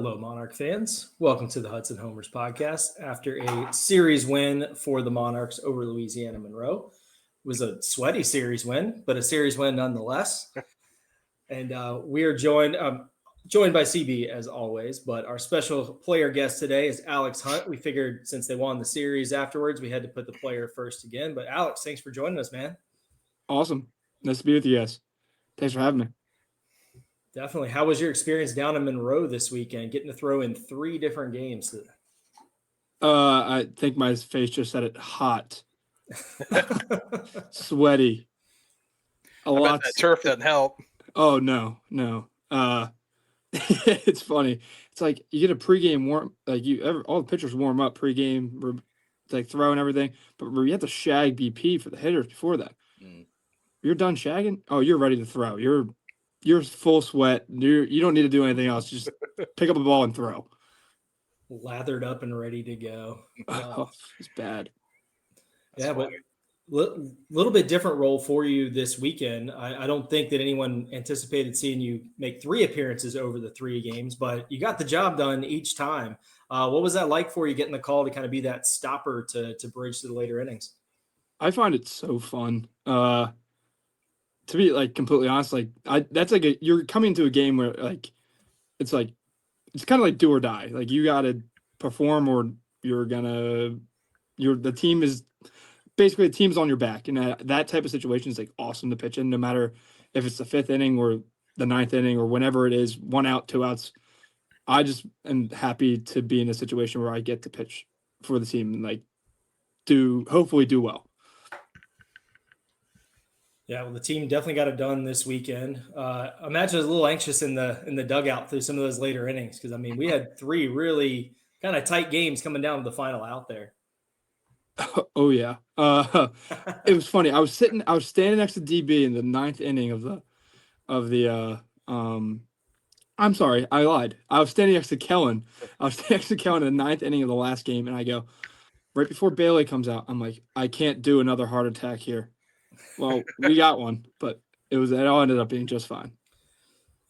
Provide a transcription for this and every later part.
Hello, Monarch fans. Welcome to the Hudson Homers podcast. After a series win for the Monarchs over Louisiana Monroe, it was a sweaty series win, but a series win nonetheless. And we are joined by CB as always, but our special player guest today is Alex Hunt. We figured since they won the series afterwards, we had to put the player first again. But Alex, thanks for joining us, man. Awesome. Nice to be with you guys. Thanks for having me. Definitely. How was your experience down in Monroe this weekend, getting to throw in 3 different games? I think my face just said it. Hot. Sweaty. I bet that turf doesn't help. Oh, no. It's funny. It's like you get a pregame warm, like all the pitchers warm up pregame, like throw and everything, but you have to shag BP for the hitters before that. You're done shagging? Oh, you're ready to throw. You're full sweat. You don't need to do anything else. Just pick up a ball and throw. Lathered up and ready to go. Oh, it's bad. That's funny. But little bit different role for you this weekend. I don't think that anyone anticipated seeing you make 3 appearances over the 3 games, but you got the job done each time. What was that like for you, getting the call to kind of be that stopper to bridge to the later innings? I find it so fun. To be like completely honest, that's like you're coming to a game where it's kind of like do or die. Like you got to perform or the team is basically the team's on your back. And that type of situation is like awesome to pitch in, no matter if it's the 5th inning or the 9th inning or whenever it is, 1 out, 2 outs. I just am happy to be in a situation where I get to pitch for the team and hopefully do well. Yeah, well, the team definitely got it done this weekend. I imagine I was a little anxious in the dugout through some of those later innings because, I mean, we had 3 really kind of tight games coming down to the final out there. Oh, yeah. It was funny. I was standing next to DB in the 9th inning I'm sorry, I lied. I was standing next to Kellen. I was standing next to Kellen in the 9th inning of the last game, and I go, right before Bailey comes out, I'm like, I can't do another heart attack here. Well, we got one, but it all ended up being just fine.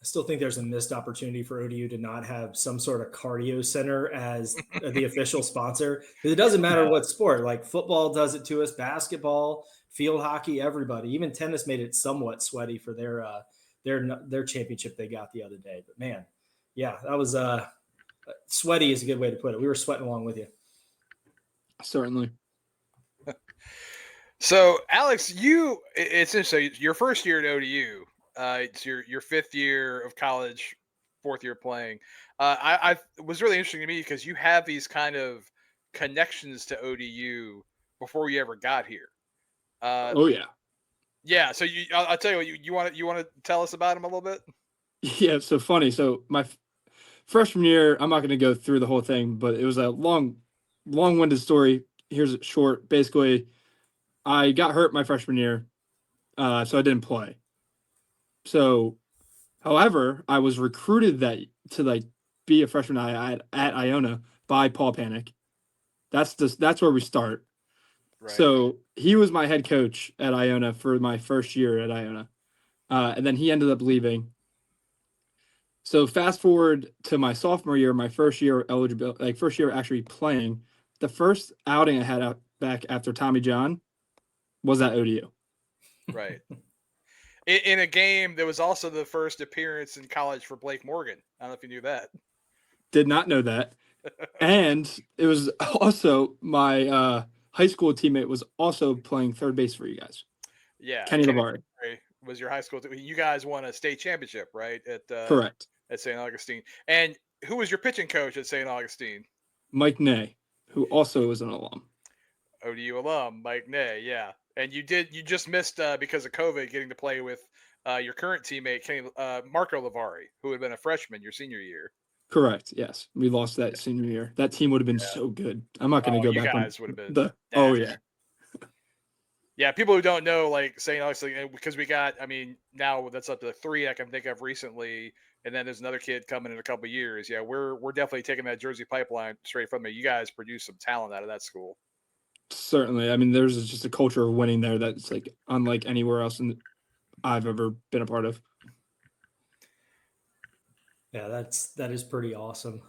I still think there's a missed opportunity for ODU to not have some sort of cardio center as the official sponsor. Because it doesn't matter what sport. Like football does it to us, basketball, field hockey, everybody. Even tennis made it somewhat sweaty for their championship they got the other day. But man, yeah, that was sweaty is a good way to put it. We were sweating along with you. Certainly. So, Alex, it's interesting. Your first year at ODU, it's your 5th year of college, 4th year playing. I was really interesting to me because you have these kind of connections to ODU before you ever got here. Oh yeah. Yeah. So I'll tell you what you want to tell us about them a little bit. Yeah. It's so funny. So my freshman year, I'm not going to go through the whole thing, but it was a long-winded story. Here's it short. Basically, I got hurt my freshman year, so I didn't play. So, however, I was recruited to be a freshman at Iona by Paul Panic. That's where we start. Right. So he was my head coach at Iona for my first year at Iona, and then he ended up leaving. So fast forward to my sophomore year, my first year eligible, first year actually playing. The first outing I had back after Tommy John was at ODU. Right. In a game that was also the first appearance in college for Blake Morgan. I don't know if you knew that. Did not know that. And it was also my high school teammate was also playing third base for you guys. Yeah. Kenny Lavari was your high school. You guys won a state championship, right? Correct. At St. Augustine. And who was your pitching coach at St. Augustine? Mike Ney, who also was an alum. ODU alum, Mike Ney, yeah. And you just missed because of COVID getting to play with your current teammate, Marco Lavari, who had been a freshman your senior year. Correct. Yes, we lost that senior year. That team would have been so good. I'm not going to go back. You guys would have been. Oh yeah. Yeah, people who don't know, St. Augustine, because we got, now that's up to 3 I can think of recently, and then there's another kid coming in a couple of years. Yeah, we're definitely taking that Jersey pipeline straight from there. You guys produce some talent out of that school. Certainly. There's just a culture of winning there that's unlike anywhere else I've ever been a part of. Yeah, that is pretty awesome.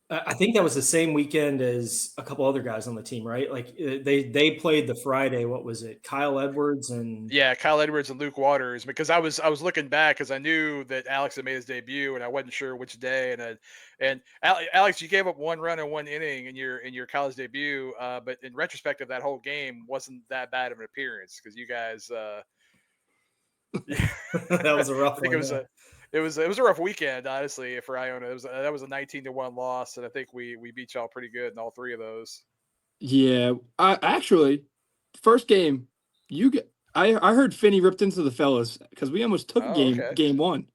I think that was the same weekend as a couple other guys on the team, right? Like they played the Friday. What was it? Kyle Edwards and Yeah, Kyle Edwards and Luke Waters. Because I was looking back because I knew that Alex had made his debut, and I wasn't sure which day. Alex, you gave up 1 run in 1 inning in your college debut. But in retrospect of that whole game, wasn't that bad of an appearance because you guys. Yeah, that was a I rough think one. Yeah. it was a rough weekend, honestly, for Iona. That was a 19-1 loss, and I think we beat y'all pretty good in all three of those. Yeah, I actually first game you get. I heard Finney ripped into the fellas because we almost took Oh, okay. game one.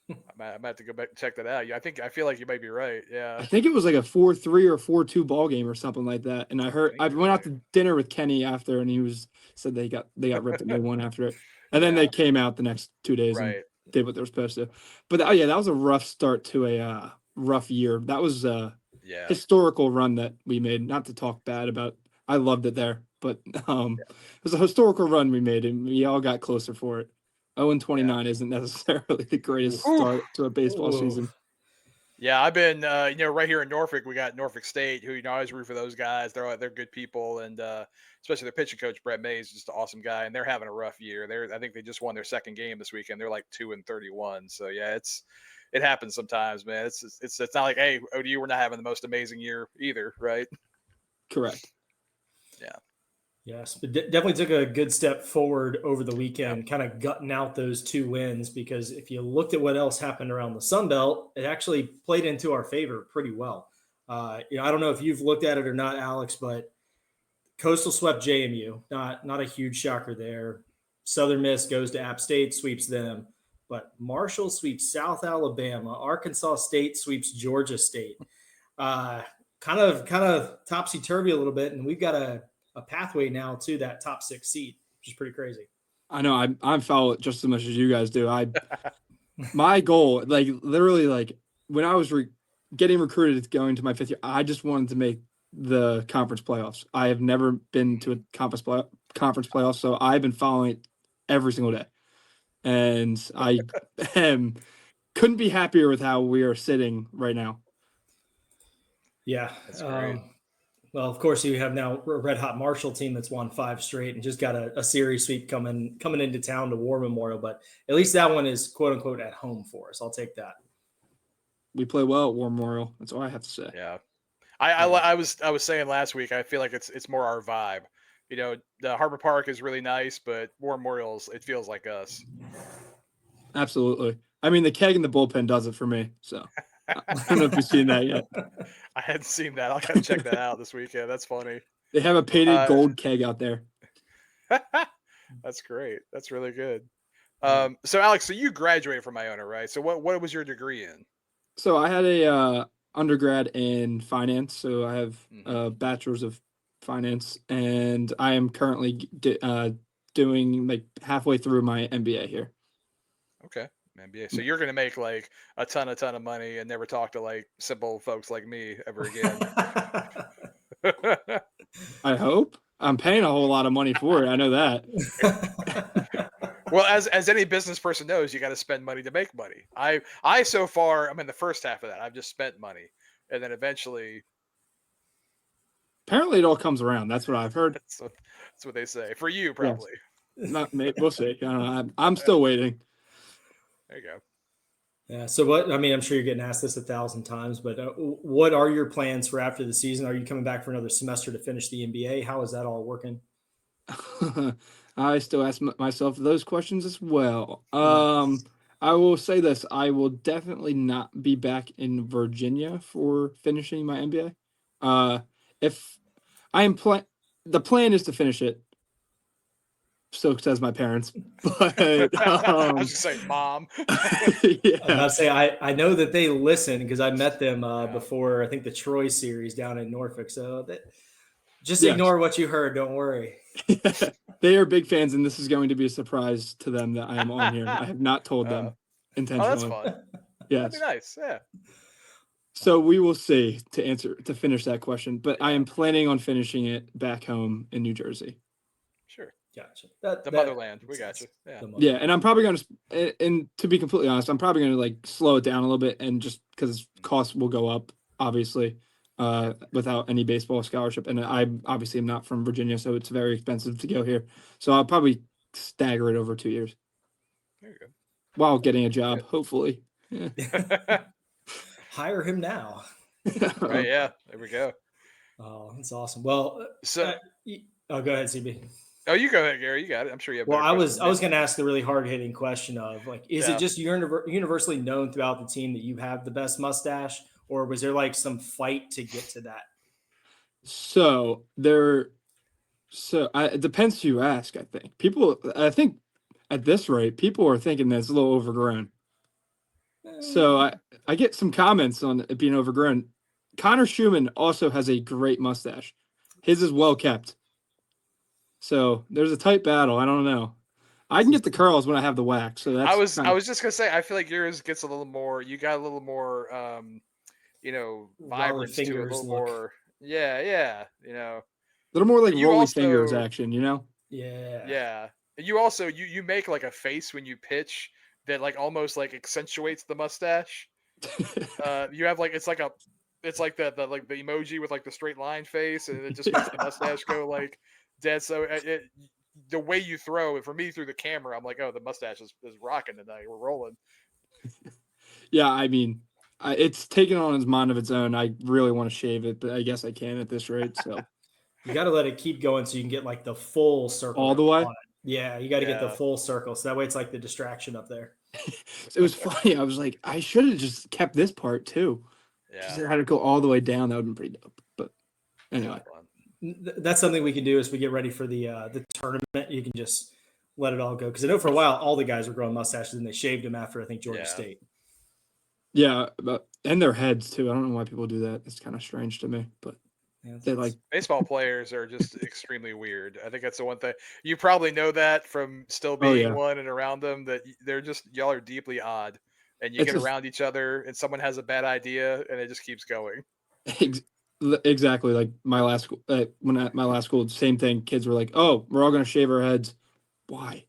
I might have to go back and check that out. Yeah, I feel like you might be right. I Yeah, think it was like a 4-3 or 4-2 ball game or something like that. And I think I you're went out right. to dinner with Kenny after, and he said they got ripped and they won after it. And then Yeah, they came out the next 2 days and right. did what they were supposed to. But oh yeah, that was a rough start to a rough year. That was a Yeah, historical run that we made. Not to talk bad about, I loved it there, but it was a historical run we made, and we all got closer for it. 0-29 isn't necessarily the greatest yeah. start to a baseball Ooh. season. Yeah, I've been, right here in Norfolk, we got Norfolk State, who, I always root for those guys. They're good people, and especially their pitching coach Brett May is just an awesome guy, and they're having a rough year. I think they just won their second game this weekend. They're like 2-31. So yeah, it happens sometimes, man. It's not like, hey, ODU, we're not having the most amazing year either, right? Correct. Yeah, Yes, but definitely took a good step forward over the yeah, weekend, kind of gutting out those 2 wins. Because if you looked at what else happened around the Sun Belt, it actually played into our favor pretty well. I don't know if you've looked at it or not, Alex, but Coastal swept JMU. Not a huge shocker there. Southern Miss goes to App State, sweeps them. But Marshall sweeps South Alabama. Arkansas State sweeps Georgia State. Uh, kind of topsy turvy a little bit, and we've got a pathway now to that top 6 seed, which is pretty crazy. I know I'm foul just as much as you guys do. My goal, like literally, like when I was getting recruited going to my 5th year, I just wanted to make the conference playoffs. I have never been to a conference playoff, so I've been following it every single day, and I am couldn't be happier with how we are sitting right now. Yeah. that's great. Well, of course, you have now a red hot Marshall team that's won 5 straight and just got a series sweep coming into town to War Memorial. But at least that one is quote unquote at home for us. I'll take that. We play well at War Memorial. That's all I have to say. Yeah. I was saying last week, I feel like it's more our vibe. The Harbor Park is really nice, but War Memorials, it feels like us. Absolutely. I mean, the keg in the bullpen does it for me. So I don't know if you've seen that yet. I hadn't seen that. I'll gotta check that out this weekend. That's funny. They have a painted Uh, gold keg out there. That's great. That's really good. So Alex, so you graduated from Iona, right? So what was your degree in? So I had a undergrad in finance. So I have a bachelor's of finance, and I am currently doing like halfway through my MBA here. Okay, MBA. So you're gonna make like a ton of money and never talk to like simple folks like me ever again. I hope. I'm paying a whole lot of money for it. I know that. Well, as any business person knows, you got to spend money to make money. I so far I'm in the first half of that. I've just spent money, and then eventually Apparently, it all comes around. That's what I've heard. that's what they say. For you, Yes. probably. Not me. We'll see. I don't know. I'm still waiting. There you go. Yeah. So I'm sure you're getting asked this 1,000 times, but what are your plans for after the season? Are you coming back for another semester to finish the MBA? How is that all working? I still ask myself those questions as well. I will say this: I will definitely not be back in Virginia for finishing my MBA. If I am the plan is to finish it. So says my parents, but I was just saying, Mom. yeah. I'm about to say I know that they listen because I met them Yeah. before I think the Troy series down in Norfolk. So just Yes. ignore what you heard. Don't worry. They are big fans, and this is going to be a surprise to them that I am on here. I have not told them Oh, intentionally. that's fun. Yes. That'd be nice. Yeah. So we will see to finish that question, but I am planning on finishing it back home in New Jersey. Sure. Gotcha. The motherland. We makes got sense. you. Yeah. The Yeah, motherland. and I'm probably going to, and to be completely honest, I'm probably going to like slow it down a little bit, and just because costs will go up, obviously, without any baseball scholarship, and I obviously am not from Virginia, so it's very expensive to go here. So I'll probably stagger it over 2 years There you while getting a job, hopefully. Yeah. go. Hire him now. Right. Yeah. There we go. Oh, that's awesome. Well, So, go ahead, CB. oh, you go ahead, Gary. You got it. I'm sure you have. Well, Better I questions was than going to ask the really hard hitting question of like, is it Yeah. just universally known throughout the team that you have the best mustache, or was there like some fight to get to that? So it depends who you ask. I think at this rate, people are thinking that it's a little overgrown. So I get some comments on it being overgrown. Connor Schumann also has a great mustache. His is well kept. So there's a tight battle. I don't know. I can get the curls when I have the wax. So that's I was just gonna say, I feel like yours gets a little more. You got a little more, Raleigh vibrance to it, a fingers little look. more. Yeah. a little more like You rolly fingers also, action, Yeah. yeah. You also you make like a face when you pitch that like almost like accentuates the mustache. You have like it's like the like the emoji with like the straight line face, and it just makes the mustache go like dead. So the way you throw it for me through the camera, I'm like, oh, the mustache is rocking tonight. We're rolling. Yeah, I mean, it's taken on its mind of its own. I really want to shave it, but I guess I can at this rate. So You got to let it keep going so you can get like the full circle all the way. on it. Yeah, you got to get the Yeah. full circle. So that way it's like the distraction up there. It was funny. I was like, I should have just kept this part too. Just Yeah. had to go all the way down. That would have been pretty dope. But anyway, That's something we can do as we get ready for the tournament. You can just let it all go because I know for a while all the guys were growing mustaches and they shaved them after I think Georgia Yeah. State. yeah, and their heads too. I don't know why people do that. It's kind of strange to me, but Yeah, they like. Baseball players are just extremely weird. I think that's the one thing you probably know that from still Oh, being yeah. one and around them, that they're just, y'all are deeply odd, and you It's get just- around each other and someone has a bad idea and it just keeps going. Exactly, like my last school. When at my last school, same thing. Kids were like, "Oh, we're all gonna shave our heads." Why?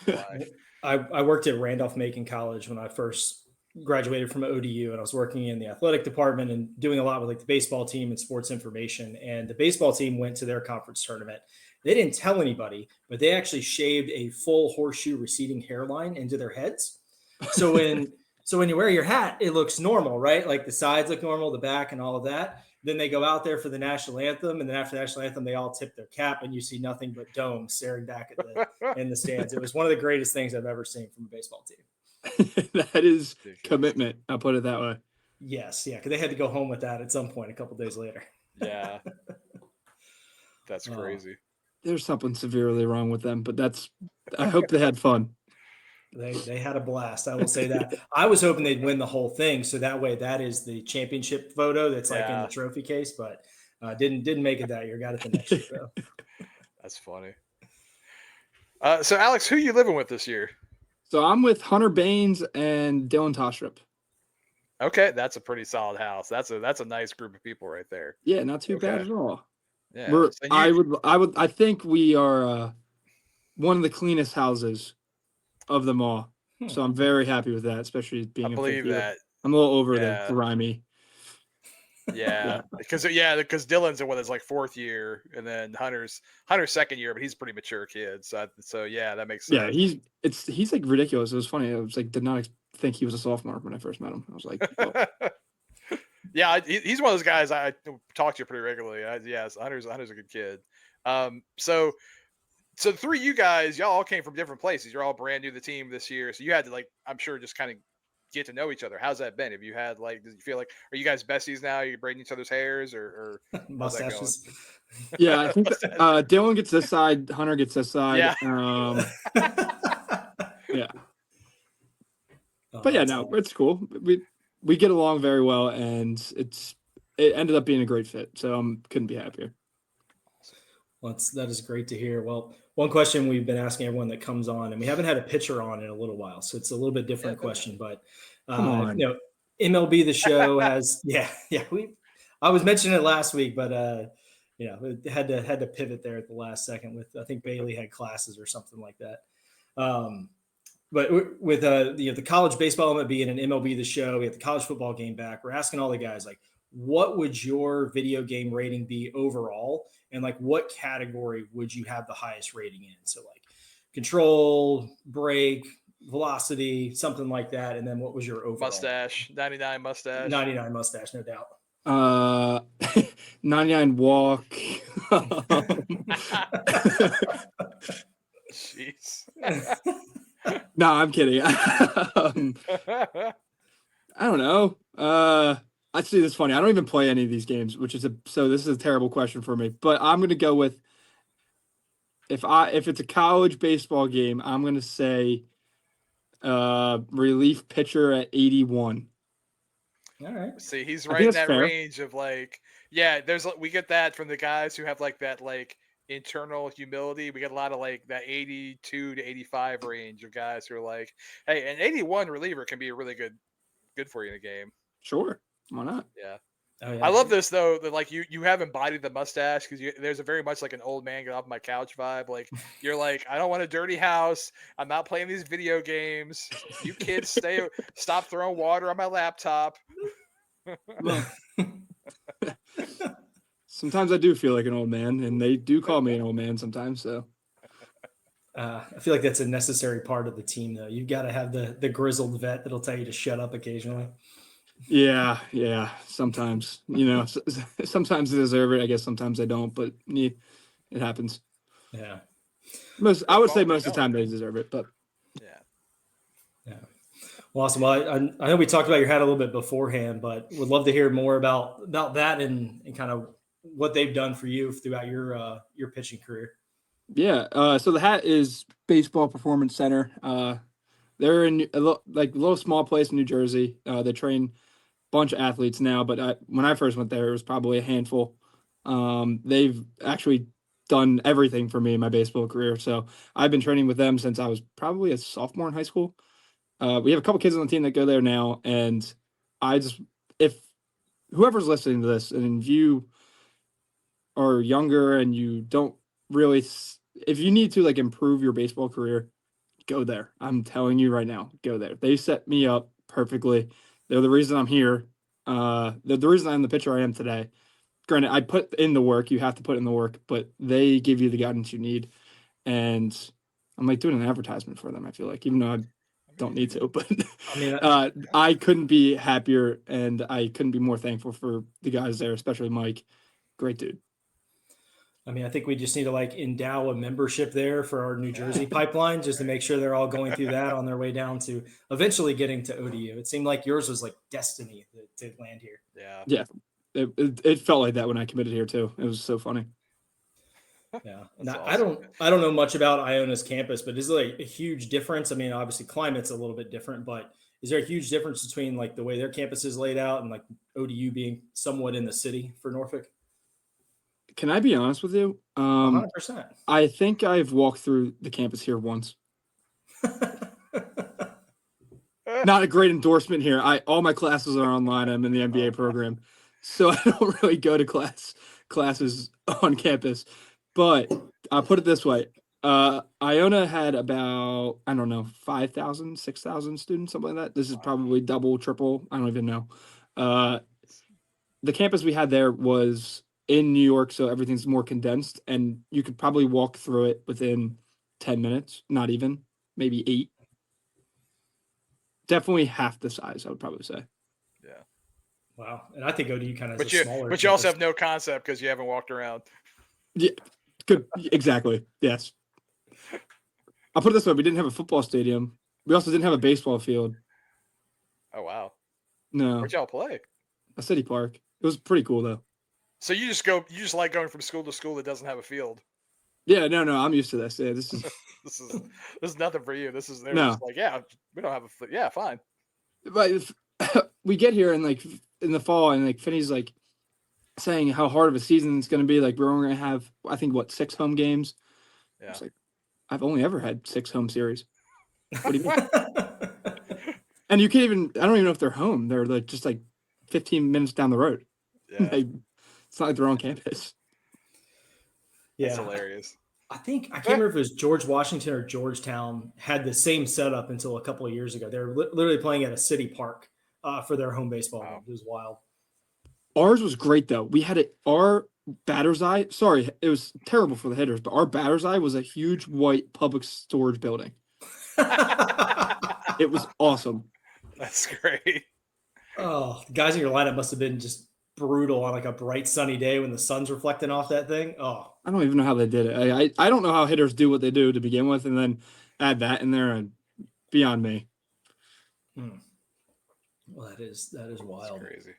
Why? I worked at Randolph-Macon College when I first graduated from ODU, and I was working in the athletic department and doing a lot with like the baseball team and sports information. And the baseball team went to their conference tournament. They didn't tell anybody, but they actually shaved a full horseshoe receding hairline into their heads. So when you wear your hat, it looks normal, right? Like the sides look normal, the back and all of that. Then they go out there for the national anthem, and then after the national anthem, they all tip their cap, and you see nothing but domes staring back at in the stands. It was one of the greatest things I've ever seen from a baseball team. That is Ridiculous. commitment. I'll put it that way. Yes, yeah, because they had to go home with that at some point a couple days later. Yeah. That's crazy. There's something severely wrong with them, but I hope they had fun. They had a blast. I will say that. I was hoping they'd win the whole thing, so that way that is the championship photo that's like in the trophy case, but didn't make it that year. Got it the next year though. That's funny. So Alex, who you living with this year? So I'm with Hunter Baines and Dylan Tostrup. Okay, that's a pretty solid house. That's a nice group of people right there. Yeah, not too bad at all. Yeah. I think we are one of the cleanest houses of them all. So I'm very happy with that, especially being I believe that. I'm a little over the grimy. Yeah, because Dylan's the one that's like fourth year, and then Hunter's second year, but he's a pretty mature kid. So yeah, that makes sense. Yeah, he's like ridiculous. It was funny. I was like, did not think he was a sophomore when I first met him. I was like, oh. Yeah, he's one of those guys I talk to pretty regularly. Yes, Hunter's a good kid. So the three of you guys, y'all all came from different places. You're all brand new to the team this year, so you had to, like, I'm sure, just kind of get to know each other. How's that been? Have you had, like, does you feel like, are you guys besties now? Are you braiding each other's hairs or mustaches? Yeah, I think Dylan gets this side, Hunter gets this side. Yeah. Yeah. But yeah, no, it's cool. We get along very well, and it ended up being a great fit. So couldn't be happier. Well, that is great to hear. Well, one question we've been asking everyone that comes on, and we haven't had a pitcher on in a little while, so it's a little bit different question. But MLB The Show has I was mentioning it last week, but Yeah, it had to pivot there at the last second with, I think Bailey had classes or something like that. But with the college baseball MLB and an MLB the Show, we have the college football game back. We're asking all the guys, like, what would your video game rating be overall, and like what category would you have the highest rating in? So like control, break, velocity, something like that. And then what was your overall? Mustache, 99 mustache. 99 mustache, no doubt. 99 walk. Jeez. No, I'm kidding. I don't know. Actually, that's funny. I don't even play any of these games, so this is a terrible question for me. But I'm gonna go with if it's a college baseball game, I'm gonna say relief pitcher at 81. All right. See, he's right in that fair. range of like, yeah, we get that from the guys who have like that like internal humility. We get a lot of like that 82 to 85 range of guys who are like, hey, an 81 reliever can be really good for you in a game. Sure. Why not? Yeah. Oh, yeah. I love this though, that like you have embodied the mustache, because there's a very much like an old man get off my couch vibe. Like you're like, I don't want a dirty house. I'm not playing these video games. You kids stop throwing water on my laptop. Sometimes I do feel like an old man, and they do call me an old man sometimes. So I feel like that's a necessary part of the team, though. You've got to have the grizzled vet that'll tell you to shut up occasionally. yeah. Sometimes, sometimes they deserve it. I guess sometimes they don't, but it happens. Yeah. I would say most of the time they deserve it, but yeah. Well, awesome. Well, I know we talked about your hat a little bit beforehand, but would love to hear more about that and kind of what they've done for you throughout your pitching career. Yeah. So the hat is Baseball Performance Center. They're in a little small place in New Jersey. They train a bunch of athletes now, but when I first went there, it was probably a handful. They've actually done everything for me in my baseball career. So I've been training with them since I was probably a sophomore in high school. We have a couple kids on the team that go there now, and if whoever's listening to this, and you are younger and you don't really, if you need to like improve your baseball career, go there. I'm telling you right now, go there. They set me up perfectly. They're the reason I'm here. They're the reason I'm the pitcher I am today. Granted, I put in the work. You have to put in the work, but they give you the guidance you need. And I'm like doing an advertisement for them, I feel like, even though I don't need to, but I mean, I couldn't be happier, and I couldn't be more thankful for the guys there, especially Mike. Great dude. I mean, I think we just need to like endow a membership there for our New Jersey pipeline, just to make sure they're all going through that on their way down to eventually getting to ODU. It seemed like yours was like destiny to land here. Yeah. It felt like that when I committed here too. It was so funny. Yeah. That's Now, awesome. I don't know much about Iona's campus, but is there like a huge difference? I mean, obviously climate's a little bit different, but is there a huge difference between like the way their campus is laid out and like ODU being somewhat in the city for Norfolk? Can I be honest with you? 100%. I think I've walked through the campus here once. Not a great endorsement here. All my classes are online. I'm in the MBA program, so I don't really go to classes on campus. But I'll put it this way. Iona had about, 5,000, 6,000 students, something like that. This is probably double, triple. I don't even know. The campus we had there was in New York, so everything's more condensed, and you could probably walk through it within 10 minutes, not even, maybe 8. Definitely half the size, I would probably say. Yeah. Wow. And I think ODU kind of But has a smaller. you also have no concept because you haven't walked around. Yeah, good. Exactly. Yes. I'll put it this way: we didn't have a football stadium. We also didn't have a baseball field. Oh wow. No. Where'd y'all play? A city park. It was pretty cool though. So you just like going from school to school that doesn't have a field. Yeah, no, I'm used to this. Yeah, this is this is nothing for you. This is No. just like, yeah, we don't have a yeah, fine. But we get here and like in the fall, and like Finney's like saying how hard of a season it's going to be. Like we're only going to have, I think, 6 home games. Yeah. It's like, I've only ever had 6 home series. What do you mean? And you can't even, I don't even know if they're home. They're like just like 15 minutes down the road. Yeah. Like, it's not like they're on campus. That's Yeah. hilarious. I can't remember if it was George Washington or Georgetown had the same setup until a couple of years ago. They were literally playing at a city park for their home baseball game. It was wild. Ours was great though. We had our batter's eye. Sorry, it was terrible for the hitters, but our batter's eye was a huge white public storage building. It was awesome. That's great. Oh, the guys in your lineup must have been just brutal on like a bright sunny day when the sun's reflecting off that thing. Oh, I don't even know how they did it. I don't know how hitters do what they do to begin with, and then add that in there, and beyond me. Well, that is wild. That's crazy.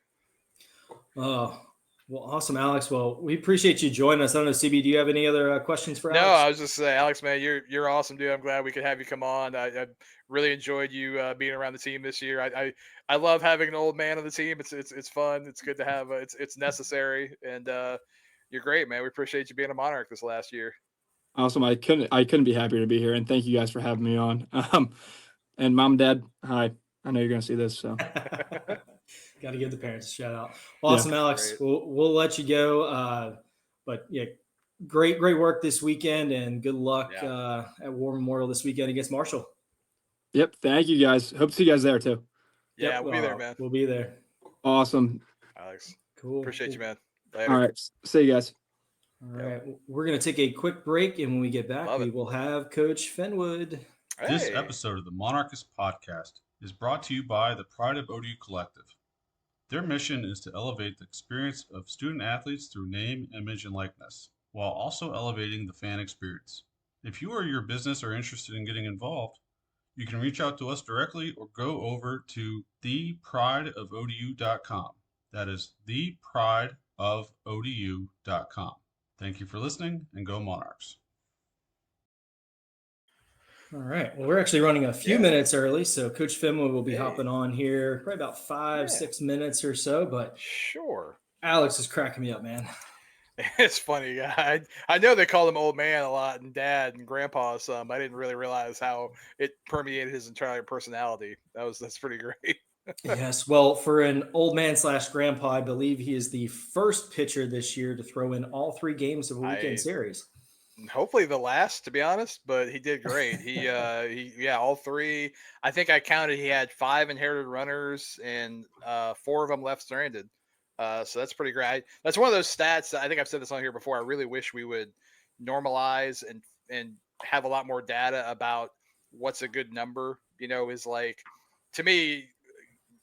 Oh, well, awesome, Alex. Well, we appreciate you joining us. I don't know, CB, do you have any other questions for No, Alex? I was just saying, Alex, man, you're awesome, dude. I'm glad we could have you come on. I really enjoyed you being around the team this year. I love having an old man on the team. It's fun. It's good to have. It's necessary, and you're great, man. We appreciate you being a Monarch this last year. Awesome. I couldn't be happier to be here, and thank you guys for having me on. And Mom and Dad, hi. I know you're gonna see this, so got to give the parents a shout out. Awesome, yeah, Alex. We'll let you go. But yeah, great work this weekend, and good luck at War Memorial this weekend against Marshall. Yep. Thank you guys. Hope to see you guys there too. Yeah, yep, we'll be there, man. We'll be there. Awesome. Alex. Cool. Appreciate you, man. Later. All right. See you guys. All right. We're going to take a quick break, and when we get back, we will have Coach Finwood. Hey. This episode of the Monarchist Podcast is brought to you by the Pride of ODU Collective. Their mission is to elevate the experience of student athletes through name, image, and likeness, while also elevating the fan experience. If you or your business are interested in getting involved, you can reach out to us directly or go over to theprideofodu.com. That is theprideofodu.com. Thank you for listening, and go Monarchs. All right. Well, we're actually running a few minutes early, so Coach Finwood will be hopping on here probably about 5-6 minutes or so. But sure, Alex is cracking me up, man. It's funny. I know they call him old man a lot, and dad and grandpa some. I didn't really realize how it permeated his entire personality. That's pretty great. Yes. Well, for an old man / grandpa, I believe he is the first pitcher this year to throw in all 3 games of a weekend series. Hopefully the last, to be honest, but he did great. He all 3. I think I counted. He had 5 inherited runners and 4 of them left stranded. So that's pretty great. That's one of those stats that I think I've said this on here before. I really wish we would normalize and have a lot more data about what's a good number. Is like, to me,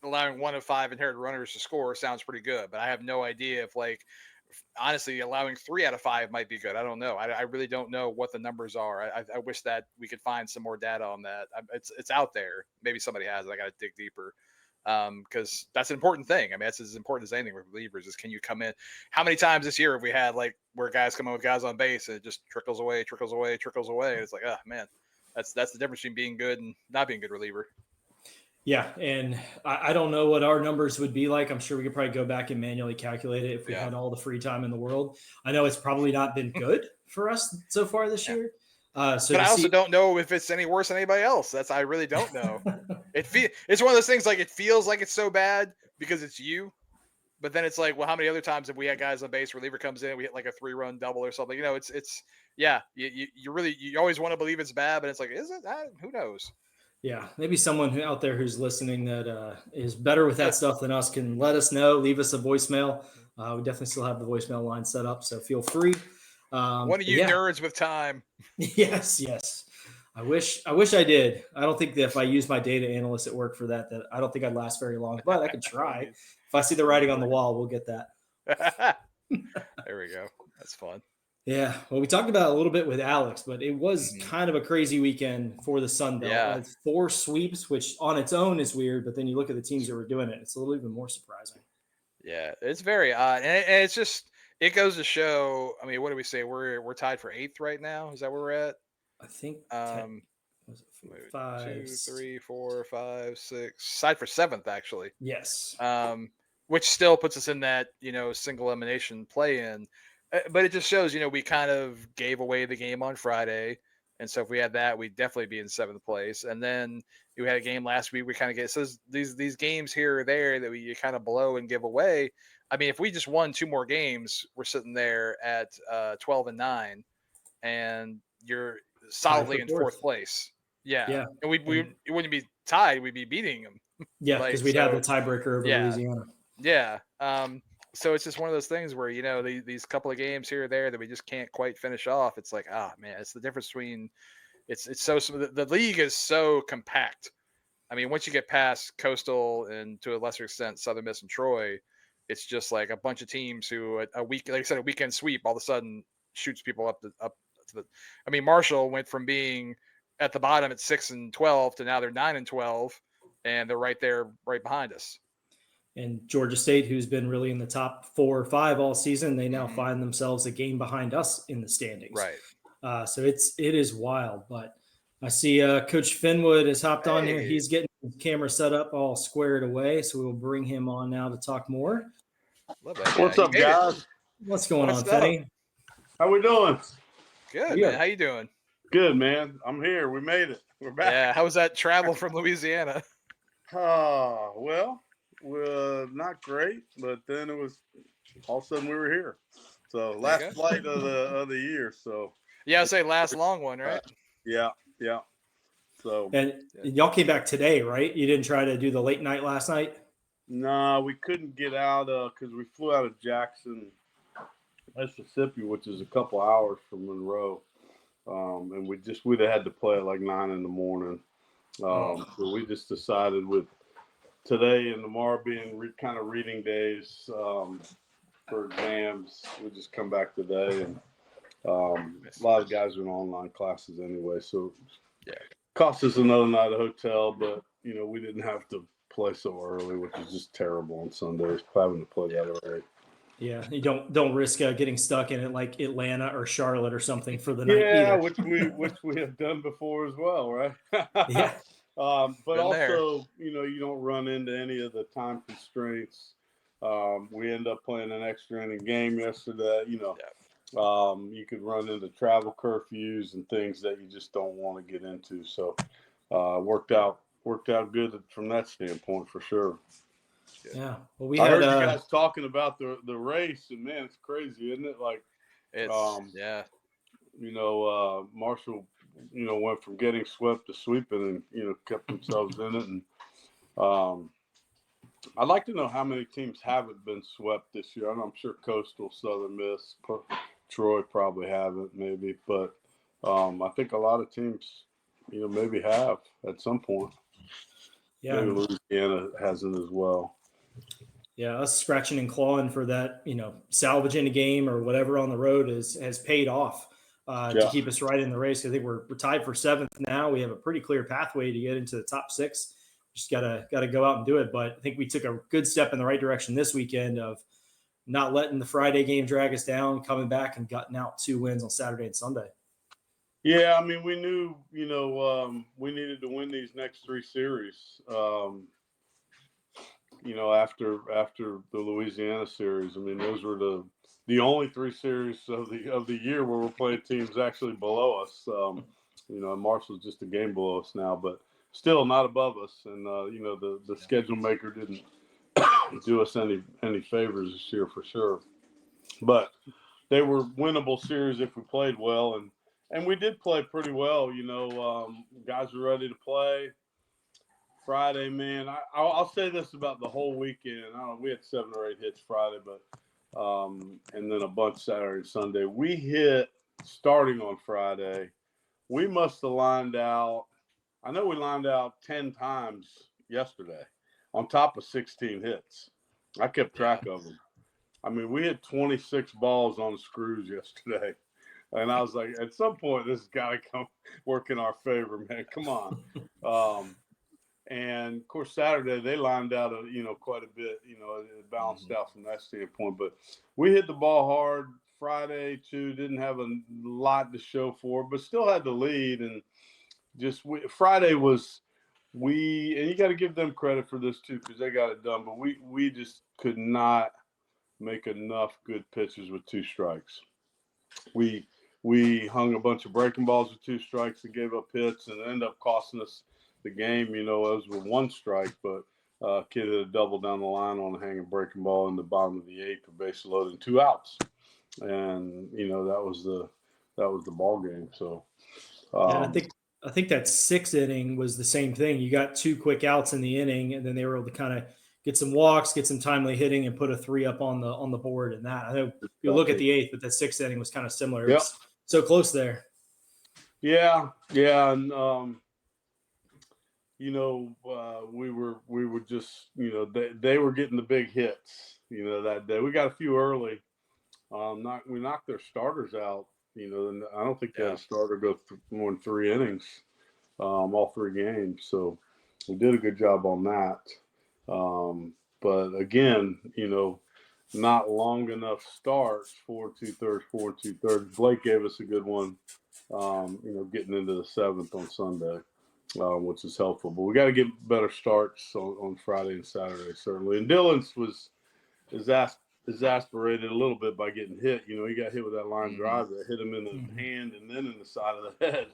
allowing 1 of 5 inherited runners to score sounds pretty good, but I have no idea if, like, honestly, allowing 3 out of 5 might be good. I don't know. I really don't know what the numbers are. I wish that we could find some more data on that. It's out there. Maybe somebody has it. I got to dig deeper. Because that's an important thing. I mean, that's as important as anything with relievers is, can you come in? How many times this year have we had, like, where guys come in with guys on base and it just trickles away. It's like, oh man, that's the difference between being good and not being a good reliever. Yeah, and I don't know what our numbers would be like. I'm sure we could probably go back and manually calculate it if we had all the free time in the world. I know it's probably not been good for us so far this year. But I also don't know if it's any worse than anybody else. I really don't know. It's one of those things, like, it feels like it's so bad because it's you, but then it's like, well, how many other times have we had guys on base, reliever comes in, we hit like a 3-run double or something? You always want to believe it's bad, but it's like, is it? Who knows? Yeah, maybe someone out there who's listening that is better with that stuff than us can let us know. Leave us a voicemail. We definitely still have the voicemail line set up, so feel free. One of you nerds with time. Yes. I wish I did. I don't think that if I use my data analyst at work for that I don't think I'd last very long, but I could try. If I see the writing on the wall, we'll get that. There we go. That's fun. Yeah. Well, we talked about it a little bit with Alex, but it was kind of a crazy weekend for the Sun Belt. Yeah. 4 sweeps, which on its own is weird, but then you look at the teams that were doing it, it's a little even more surprising. Yeah, it's very odd. And it's just, it goes to show, I mean, what do we say? We're tied for 8th right now. Is that where we're at? I think 5, 2, 3, 4, 5, 6. Tied for 7th, actually. Yes. Which still puts us in that, single elimination play-in. But it just shows, we kind of gave away the game on Friday. And so if we had that, we'd definitely be in 7th place. And then we had a game last week. We kind of get, so these games here or there that you kind of blow and give away. I mean, if we just won 2 more games, we're sitting there at 12-9, and you're solidly in fourth place. Yeah, Yeah. and it wouldn't be tied; we'd be beating them. Yeah, Like, because we'd have the tiebreaker over yeah. Louisiana. Yeah. So it's just one of those things where, these couple of games here or there that we just can't quite finish off. It's like, man, it's the difference between it's so the league is so compact. I mean, once you get past Coastal and to a lesser extent Southern Miss and Troy, it's just like a bunch of teams who a weekend sweep all of a sudden shoots people up to the. I mean, Marshall went from being at the bottom at 6-12 to now they're 9-12, and they're right there, right behind us. And Georgia State, who's been really in the top 4 or 5 all season, they now find themselves a game behind us in the standings. Right. So it is wild. But I see Coach Finwood has hopped on here. He's getting his camera set up all squared away. So we'll bring him on now to talk more. Love that. What's up, guys? What's going on, up? Finny? How we doing? Good, man. How you doing? Good, man. I'm here. We made it. We're back. Yeah. How was that travel from Louisiana? Well, not great, but then it was all of a sudden we were here. So last flight of the year. So yeah, I'll say last long one, right? Yeah. So and y'all came back today, right? You didn't try to do the late night last night? No, we couldn't get out because we flew out of Jackson, Mississippi, which is a couple hours from Monroe, and we'd have had to play at like 9 a.m. So we just decided with today and tomorrow being kind of reading days for exams, we just come back today. And a lot of guys are in online classes anyway, so it cost us another night at a hotel, but we didn't have to play so early, which is just terrible on Sundays, having to play that early. Yeah, you don't risk getting stuck in it like Atlanta or Charlotte or something for the night either. Yeah, which we have done before as well, right? Yeah. But also, you don't run into any of the time constraints. We end up playing an extra inning game yesterday. You could run into travel curfews and things that you just don't want to get into. So, worked out good from that standpoint for sure. Yeah. Well, I heard you guys talking about the race, and man, it's crazy, isn't it? Like, it's Marshall, went from getting swept to sweeping, and kept themselves in it. And I'd like to know how many teams haven't been swept this year. I'm sure Coastal, Southern Miss, Troy probably haven't, maybe, but I think a lot of teams, maybe have at some point. Yeah, maybe Louisiana hasn't as well. Yeah, us scratching and clawing for that, salvaging a game or whatever on the road has paid off to keep us right in the race. I think we're tied for 7th now. We have a pretty clear pathway to get into the top 6. Just gotta go out and do it. But I think we took a good step in the right direction this weekend of not letting the Friday game drag us down, coming back and gutting out 2 wins on Saturday and Sunday. Yeah, I mean, we knew, we needed to win these next 3 series. After the Louisiana series, I mean, those were the only 3 series of the year where we're playing teams actually below us. Marshall's just a game below us now, but still not above us. And the schedule maker didn't do us any favors this year for sure. But they were winnable series if we played well, and we did play pretty well. Guys were ready to play. Friday, man, I'll say this about the whole weekend. We had 7 or 8 hits Friday, but and then a bunch Saturday and Sunday. We hit starting on Friday. We must have lined out. I know we lined out 10 times yesterday, on top of 16 hits. I kept track of them. I mean, we hit 26 balls on the screws yesterday. And I was like, at some point, this has got to come work in our favor, man. Come on. And, of course, Saturday, they lined out, quite a bit. It balanced out from that standpoint. But we hit the ball hard. Friday, too, didn't have a lot to show for, but still had the lead. And Friday was and you got to give them credit for this, too, because they got it done. But we just could not make enough good pitches with 2 strikes. We hung a bunch of breaking balls with 2 strikes and gave up hits, and it ended up costing us the game. It was with 1 strike, but Kid hit a double down the line on a hanging breaking ball in the bottom of the 8th, with base loaded, 2 outs, and that was the ball game. So Yeah, I think that 6th inning was the same thing. You got 2 quick outs in the inning, and then they were able to kind of get some walks, get some timely hitting, and put a 3 up on the board. And that, I know you look at the 8th, but that 6th inning was kind of similar. Yep. It was so close there. Yeah, and we were just, they were getting the big hits, that day. We got a few early. We knocked their starters out, and I don't think they had a starter go more than 3 innings, all 3 games. So we did a good job on that. But again, not long enough starts, 4 2/3, 4 2/3. Blake gave us a good one, getting into the 7th on Sunday. Which is helpful. But we got to get better starts on Friday and Saturday, certainly. And Dylan's was exasperated a little bit by getting hit. He got hit with that line drive that hit him in the hand and then in the side of the head.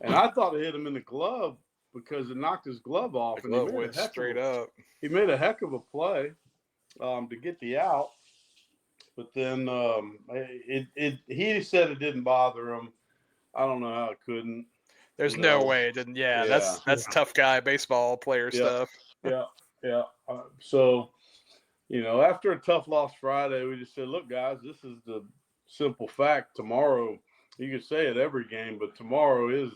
And I thought it hit him in the glove because it knocked his glove off. The glove went straight up. He made a heck of a play to get the out. But then he said it didn't bother him. I don't know how it couldn't. There's no way it didn't. Yeah, that's tough guy baseball player stuff. Yeah. So, after a tough loss Friday, we just said, look, guys, this is the simple fact. Tomorrow, you could say it every game, but tomorrow is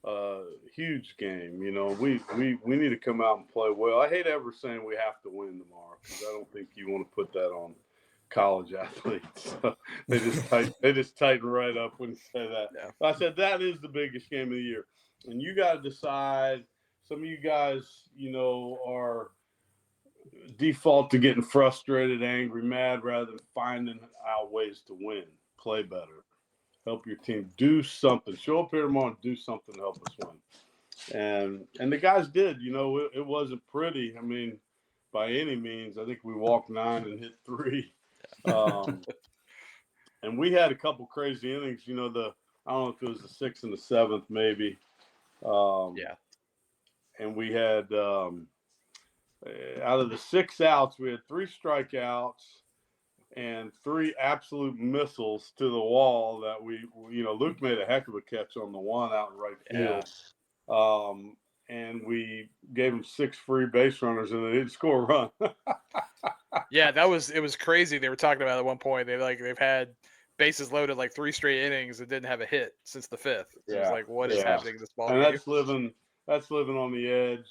a huge game. We need to come out and play well. I hate ever saying we have to win tomorrow because I don't think you want to put that on college athletes. They just tighten right up when you say that. Yeah. I said that is the biggest game of the year, and you got to decide. Some of you guys, are default to getting frustrated, angry, mad, rather than finding out ways to win. Play better, help your team do something. Show up here tomorrow and do something to help us win. And the guys did. It wasn't pretty. I mean, by any means. I think we walked 9 and hit 3. And we had a couple crazy innings, I don't know if it was the 6th and the 7th, maybe. And we had, out of the 6 outs, we had 3 strikeouts and 3 absolute missiles to the wall that Luke made a heck of a catch on the one out in right field. And we gave them 6 free base runners and they didn't score a run. Yeah, it was crazy. They were talking about at one point they've had bases loaded like 3 straight innings and didn't have a hit since the 5th. It was like, what is happening in this ball game? And that's living on the edge,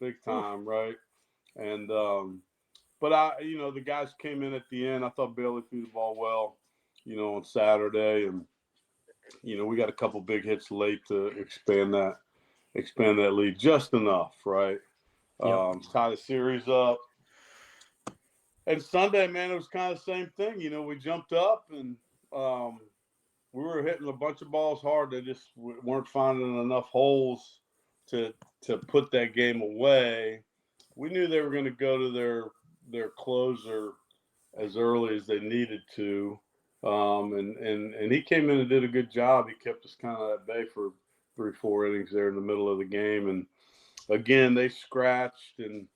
big time, right? And but the guys came in at the end. I thought Bailey threw the ball well, on Saturday, and we got a couple big hits late to expand that lead just enough, right? Tie the series up. And Sunday, man, it was kind of the same thing. We jumped up and we were hitting a bunch of balls hard. They just weren't finding enough holes to put that game away. We knew they were going to go to their closer as early as they needed to. And he came in and did a good job. He kept us kind of at bay for 3-4 innings there in the middle of the game. And again, they scratched and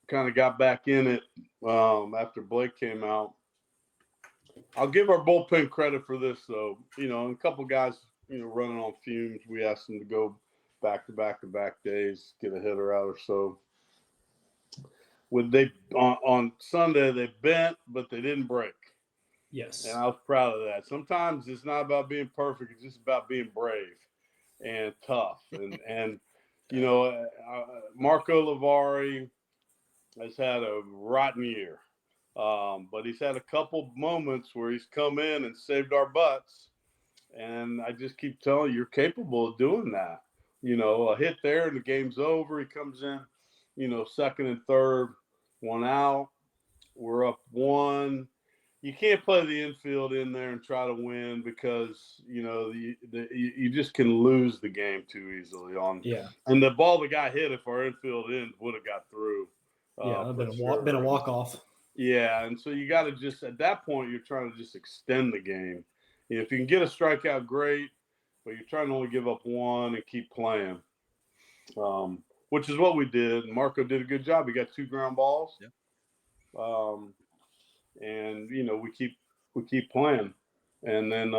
kind of got back in it after Blake came out. I'll give our bullpen credit for this, though. A couple guys, running on fumes. We asked them to go back-to-back days, get a hitter out or so. On Sunday, they bent, but they didn't break. Yes. And I was proud of that. Sometimes it's not about being perfect. It's just about being brave and tough. And Marco Lavari has had a rotten year. But he's had a couple moments where he's come in and saved our butts. And I just keep telling you, you're capable of doing that. A hit there and the game's over. He comes in, 2nd and 3rd, 1 out. We're up 1. You can't play the infield in there and try to win because, you just can lose the game too easily And the ball the guy hit, if our infield end would have got through. Been a walk-off. Yeah, and so you got to just, at that point, you're trying to just extend the game. If you can get a strikeout, great, but you're trying to only give up 1 and keep playing. which is what we did. And Marco did a good job. He got 2 ground balls. Yeah. And we keep playing. And then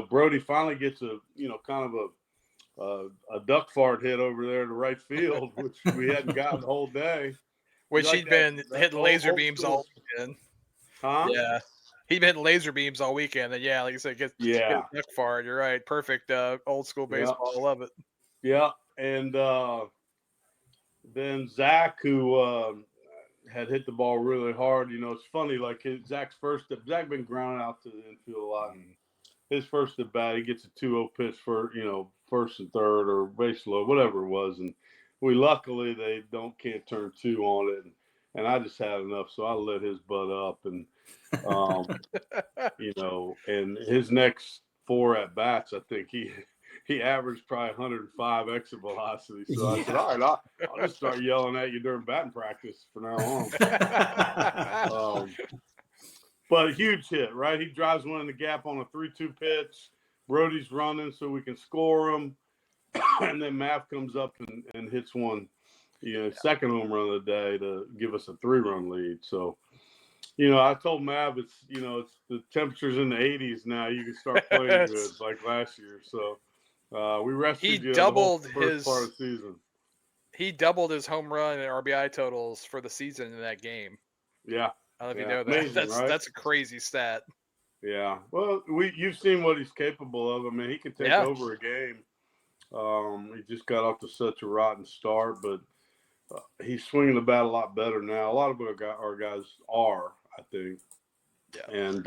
Brody finally gets a kind of a duck fart hit over there to right field, which we hadn't gotten the whole day. Which Like he'd been that hitting laser beams school. all weekend. Huh? Yeah. He'd been hitting laser beams all weekend. And like you said, get duck fart. You're right. Perfect old school baseball. I love it. Yeah. And then Zach, who had hit the ball really hard. It's funny, like Zach been grounding out to the infield a lot. And his first at bat, he gets a 2-0 pitch for, first and third or base load, whatever it was. And luckily they can't turn 2 on it. And I just had enough. So I lit his butt up and, and his next 4 at bats, I think he averaged probably 105 exit velocity. So I said, all right, I'll just start yelling at you during batting practice from now on. But a huge hit, right? He drives one in the gap on a 3-2 pitch. Brody's running so we can score him. And then Mav comes up and hits one, second home run of the day to give us a 3-run lead. So, I told Mav it's the temperature's in the 80s now. You can start playing good like last year. So we rested you the whole first part of the season. He doubled his home run and RBI totals for the season in that game. Yeah. I don't know if you know that. Amazing, That's a crazy stat. Yeah. Well, you've seen what he's capable of. I mean, he can take over a game. He just got off to such a rotten start, but he's swinging the bat a lot better now. A lot of our guys are, I think. Yeah. And,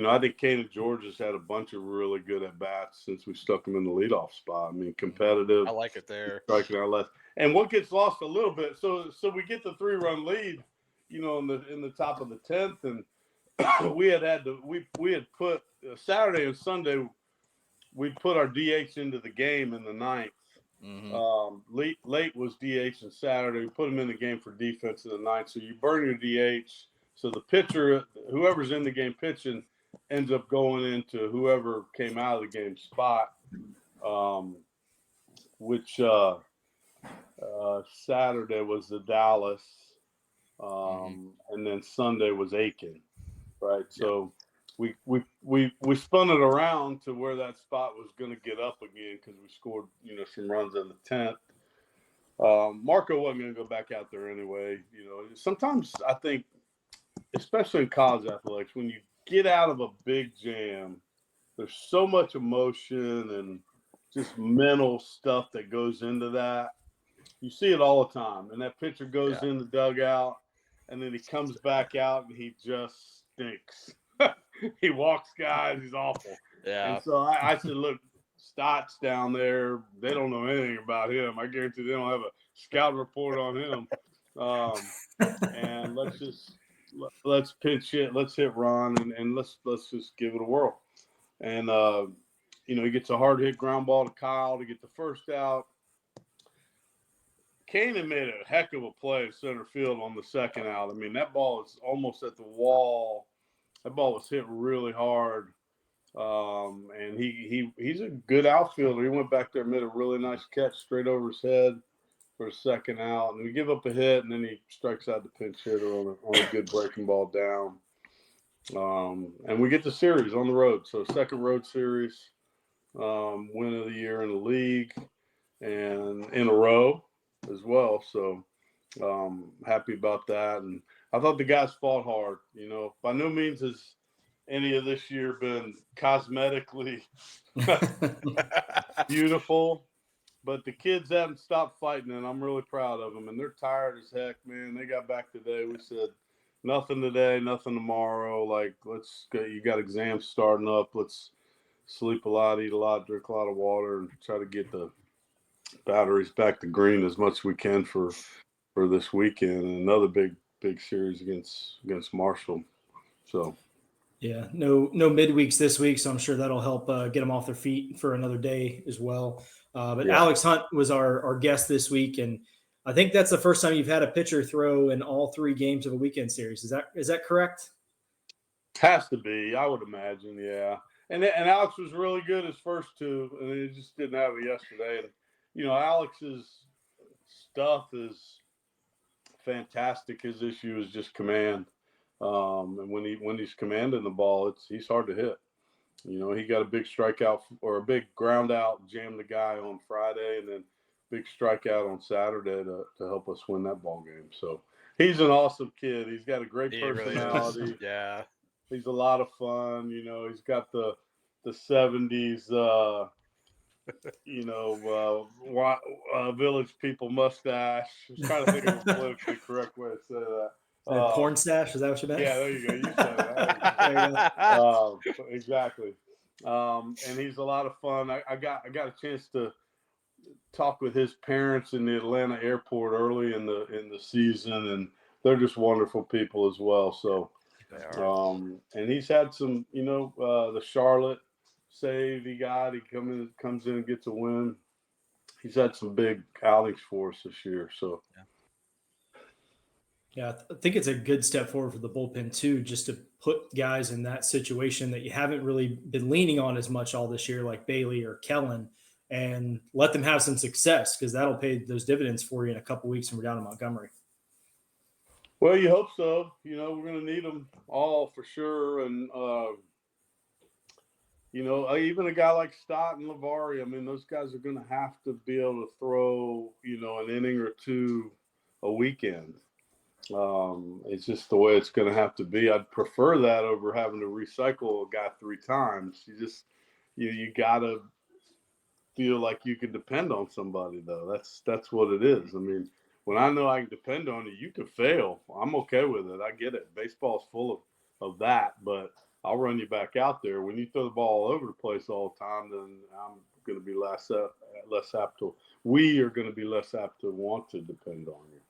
I think Kane George has had a bunch of really good at-bats since we stuck him in the leadoff spot. I mean, competitive. I like it there. Striking out left. And what gets lost a little bit, so we get the 3-run lead, in the top of the 10th, and we had put Saturday and Sunday, we put our DH into the game in the 9th. Mm-hmm. Late was DH on Saturday. We put him in the game for defense in the 9th. So you burn your DH. So the pitcher, whoever's in the game pitching, ends up going into whoever came out of the game spot, which Saturday was the Dallas, and then Sunday was Aiken, right? So we spun it around to where that spot was going to get up again because we scored some runs in the 10th. Marco wasn't going to go back out there anyway. Sometimes I think, especially in college athletics, when you get out of a big jam, there's so much emotion and just mental stuff that goes into that. You see it all the time. And that pitcher goes in the dugout, and then he comes back out, and he just stinks. He walks guys. He's awful. Yeah. And so I said, look, Stott's down there. They don't know anything about him. I guarantee they don't have a scout report on him. And let's pinch hit. Let's hit Ron, and let's just give it a whirl. And, he gets a hard hit ground ball to Kyle to get the first out. Kanan made a heck of a play in center field on the second out. I mean, that ball is almost at the wall. That ball was hit really hard. And he's a good outfielder. He went back there and made a really nice catch straight over his head for a second out. And we give up a hit, and then he strikes out the pinch hitter on a good breaking ball down. And we get the series on the road. So second road series, win of the year in the league and in a row as well. So happy about that. And I thought the guys fought hard. By no means has any of this year been cosmetically beautiful, but the kids haven't stopped fighting, and I'm really proud of them. And they're tired as heck, man. They got back today. We said, nothing today, nothing tomorrow. Like, you got exams starting up. Let's sleep a lot, eat a lot, drink a lot of water, and try to get the batteries back to green as much as we can for this weekend. And another big series against Marshall. So. Yeah, no midweeks this week, so I'm sure that'll help get them off their feet for another day as well. But Alex Hunt was our guest this week, and I think that's the first time you've had a pitcher throw in all 3 games of a weekend series. Is that correct? Has to be, I would imagine, yeah. And Alex was really good his first 2, and he just didn't have it yesterday. And Alex is stuff is fantastic. His issue is just command. And when he's commanding the ball, he's hard to hit. You know, he got a big strikeout or a big ground out, jammed the guy on Friday, and then big strikeout on Saturday to help us win that ball game. So he's an awesome kid. He's got a great personality. Really yeah. He's a lot of fun. You know, he's got the 70s, village people mustache. I was trying to think of a politically correct way to say that. Porn stash, is that what you meant? Yeah, there you go. You said that. Exactly. And he's a lot of fun. I got a chance to talk with his parents in the Atlanta airport early in the season, and they're just wonderful people as well. So, and he's had some, the Charlotte save he comes in and gets a win. He's had some big outings for us this year. So. Yeah, I think it's a good step forward for the bullpen too, just to put guys in that situation that you haven't really been leaning on as much all this year, like Bailey or Kellen, and let them have some success, because that'll pay those dividends for you in a couple weeks when we're down in Montgomery. Well, you hope so. We're going to need them all for sure. And, even a guy like Stott and Lavari, I mean, those guys are going to have to be able to throw, an inning or two a weekend. It's just the way it's going to have to be. I'd prefer that over having to recycle a guy 3 times. You got to feel like you can depend on somebody, though. That's what it is. I mean, when I know I can depend on you, you can fail. I'm okay with it. I get it. Baseball's full of that, but I'll run you back out there. When you throw the ball all over the place all the time, then I'm going to be less apt to. We are going to be less apt to want to depend on you.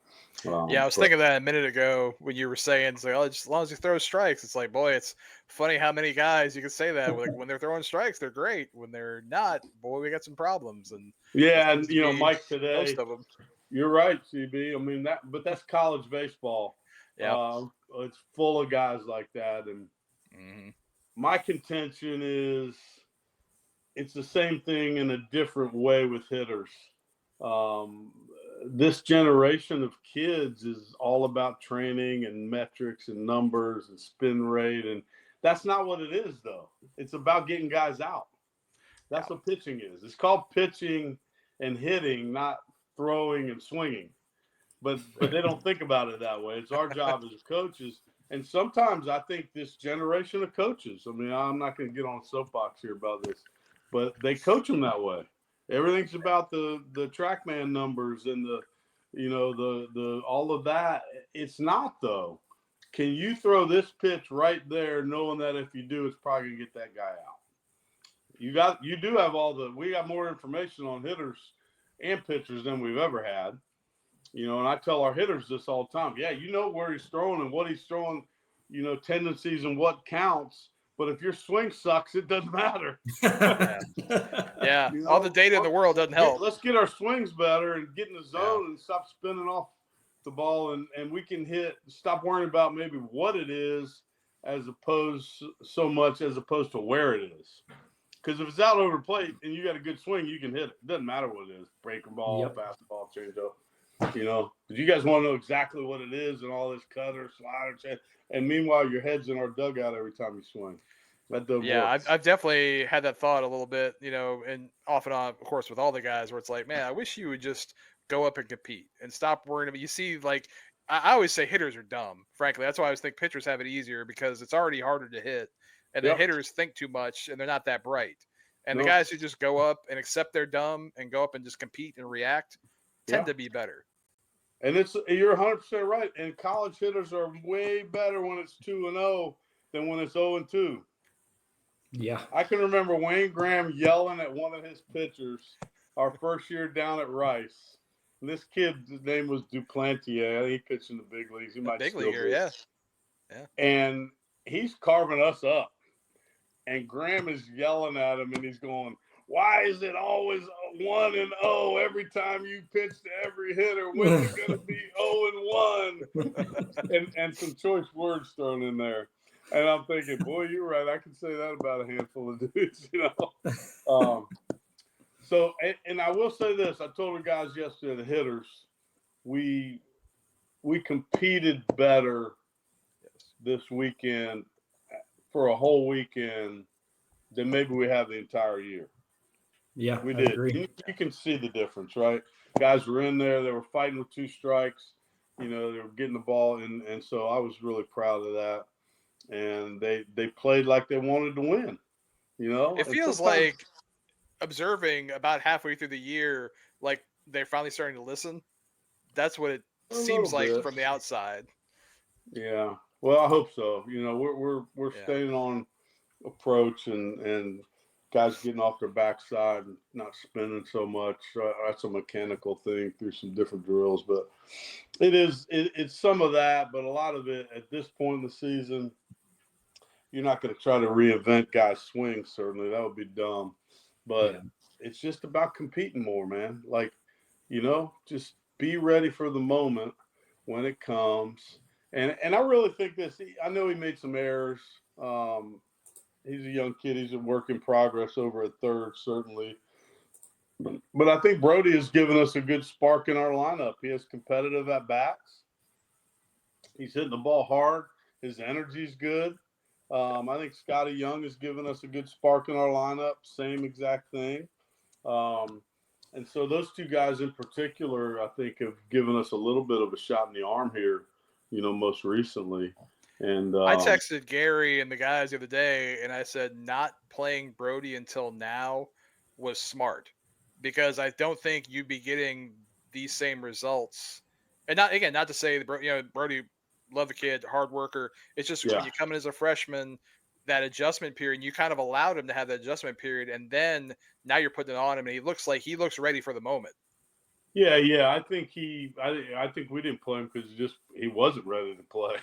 I was thinking that a minute ago when you were saying, it's like, as long as you throw strikes. It's like, boy, it's funny how many guys you can say that. Like, when they're throwing strikes, they're great. When they're not, boy, we got some problems. And Mike today. Most of them. You're right, CB. I mean but that's college baseball. Yeah, it's full of guys like that. And my contention is, it's the same thing in a different way with hitters. This generation of kids is all about training and metrics and numbers and spin rate. And that's not what it is, though. It's about getting guys out. That's what pitching is. It's called pitching and hitting, not throwing and swinging. But they don't think about it that way. It's our job as coaches. And sometimes I think this generation of coaches, I mean, I'm not going to get on a soapbox here about this, but they coach them that way. Everything's about the TrackMan numbers and the all of that. It's not, though. Can you throw this pitch right there, knowing that if you do, it's probably gonna get that guy out? We got more information on hitters and pitchers than we've ever had. And I tell our hitters this all the time. Yeah, you know where he's throwing and what he's throwing, tendencies and what counts. But if your swing sucks, it doesn't matter. Yeah. All the data in the world doesn't help. Let's get our swings better and get in the zone and stop spinning off the ball, and we can stop worrying about maybe what it is as opposed to where it is. Because if it's out over the plate and you got a good swing, you can hit it. It doesn't matter what it is. Breaking ball, fastball, changeup. But you guys want to know exactly what it is and all this cutter, slider, change. And meanwhile, your head's in our dugout every time you swing. That doesn't work. I've definitely had that thought a little bit, and off and on, of course, with all the guys, where it's like, man, I wish you would just go up and compete and stop worrying about. You see, like, I always say hitters are dumb. Frankly, that's why I always think pitchers have it easier, because it's already harder to hit, and the hitters think too much and they're not that bright. And the guys who just go up and accept they're dumb and go up and just compete and react tend to be better. And you're 100% right. And college hitters are way better when it's 2-0 than when it's 0-2. Yeah. I can remember Wayne Graham yelling at one of his pitchers our first year down at Rice. And this kid's name was Duplantier. I think he pitched in the big leagues. He might big still leaguer, be. yeah. And he's carving us up. And Graham is yelling at him, and he's going, "Why is it always 1-0 every time you pitch to every hitter? When's it going to be 0-1? And some choice words thrown in there. And I'm thinking, boy, you're right. I can say that about a handful of dudes, So, and I will say this: I told the guys yesterday, the hitters, we competed better this weekend for a whole weekend than maybe we have the entire year. Yeah, We I did. agree. You can see the difference, right? Guys were in there; they were fighting with 2 strikes. You know, they were getting the ball, and so I was really proud of that. And they played like they wanted to win. You know, It and feels sometimes, like observing about halfway through the year, like they're finally starting to listen. That's what it a little seems like bit. from the outside. Yeah. Well, I hope so. You know, we're Yeah. staying on approach and guys getting off their backside and not spinning so much. That's a mechanical thing through some different drills, but it's some of that, but a lot of it at this point in the season, you're not going to try to reinvent guys' swings. Certainly, that would be dumb. But Yeah. it's just about competing more, man. Like, you know, just be ready for the moment when it comes. And I really think this. I know he made some errors. He's a young kid. He's a work in progress over at third, certainly. But I think Brody has given us a good spark in our lineup. He has competitive at bats. He's hitting the ball hard. His energy's good. I think Scotty Young has given us a good spark in our lineup. Same exact thing. And so those 2 guys in particular, I think, have given us a little bit of a shot in the arm here, you know, most recently. And I texted Gary and the guys the other day, and I said not playing Brody until now was smart because I don't think you'd be getting these same results. And not to say that Brody, love the kid, hard worker. It's just when yeah, you come in as a freshman, that adjustment period, you kind of allowed him to have that adjustment period, and then now you're putting it on him, and he looks ready for the moment. yeah. I think I think we didn't play him because he wasn't ready to play.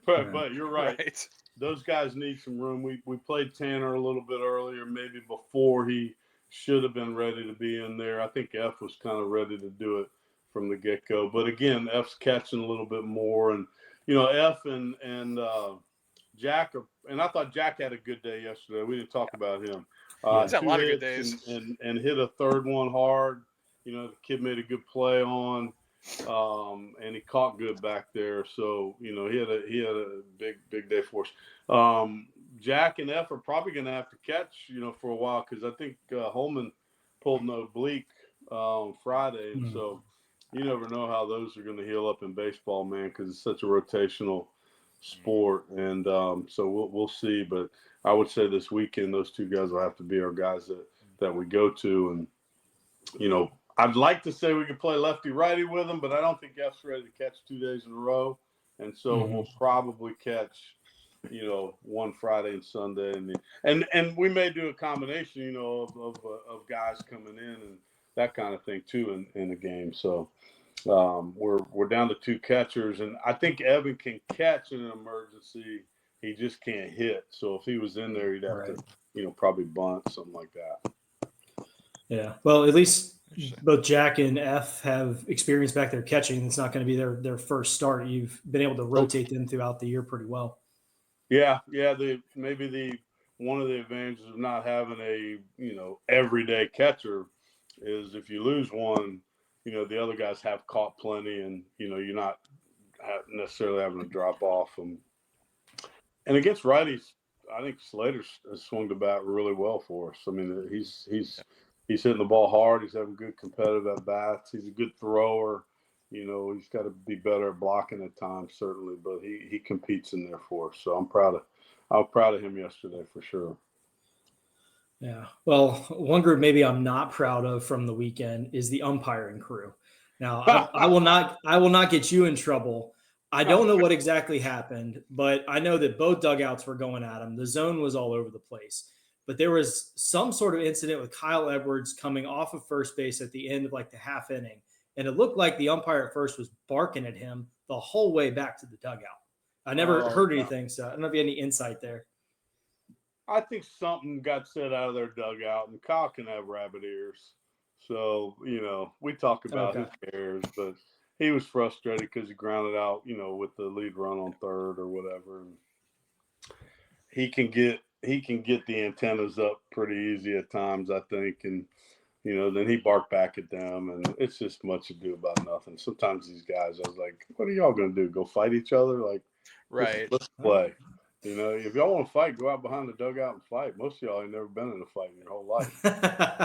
But you're right. Right. Those guys need some room. We played Tanner a little bit earlier, maybe before he should have been ready to be in there. I think F was kind of ready to do it from the get go. But again, F's catching a little bit more, and you know F and Jack and I thought Jack had a good day yesterday. We didn't talk about him. Yeah. He's had a 2 lot of good hits days. and hit a third one hard. You know, the kid made a good play on, and he caught good back there. So you know, he had a big day for us. Jack and F are probably going to have to catch, you know, for a while because I think Holman pulled an oblique Friday, and so you never know how those are going to heal up in baseball, man, because it's such a rotational sport, and so we'll see. But I would say this weekend, those 2 guys will have to be our guys that we go to, and you know, I'd like to say we could play lefty righty with them, but I don't think F's ready to catch 2 days in a row, and so we'll probably catch, you know, one Friday and Sunday, and we may do a combination, you know, of guys coming in and that kind of thing too in the game. So we're down to 2 catchers, and I think Evan can catch in an emergency. He just can't hit. So if he was in there, he'd have to, you know, probably bunt, something like that. Yeah. Well, at least both Jack and F have experience back there catching. It's not going to be their first start. You've been able to rotate them throughout the year pretty well. Yeah. Maybe one of the advantages of not having a, you know, everyday catcher is if you lose one, you know, the other guys have caught plenty, and you know, you're not necessarily having to drop off them. And against righties, I think Slater has swung the bat really well for us. I mean, he's hitting the ball hard. He's having good competitive at bats. He's a good thrower. You know, he's got to be better at blocking at times, certainly, but he competes in there for us. So I'm proud of him yesterday for sure. Yeah. Well, one group maybe I'm not proud of from the weekend is the umpiring crew. Now, I will not get you in trouble. I don't know what exactly happened, but I know that both dugouts were going at him. The zone was all over the place. But there was some sort of incident with Kyle Edwards coming off of first base at the end of like the half inning. And it looked like the umpire at first was barking at him the whole way back to the dugout. I never heard anything, so I don't know if you had any insight there. I think something got said out of their dugout, and Kyle can have rabbit ears. So, you know, we talk about who cares, but he was frustrated because he grounded out, you know, with the lead run on third or whatever. And he can get the antennas up pretty easy at times, I think. And then he barked back at them, and it's just much ado about nothing. Sometimes these guys, I was like, what are y'all going to do? Go fight each other? Like, Right. let's play. If y'all want to fight, go out behind the dugout and fight. Most of y'all ain't never been in a fight in your whole life.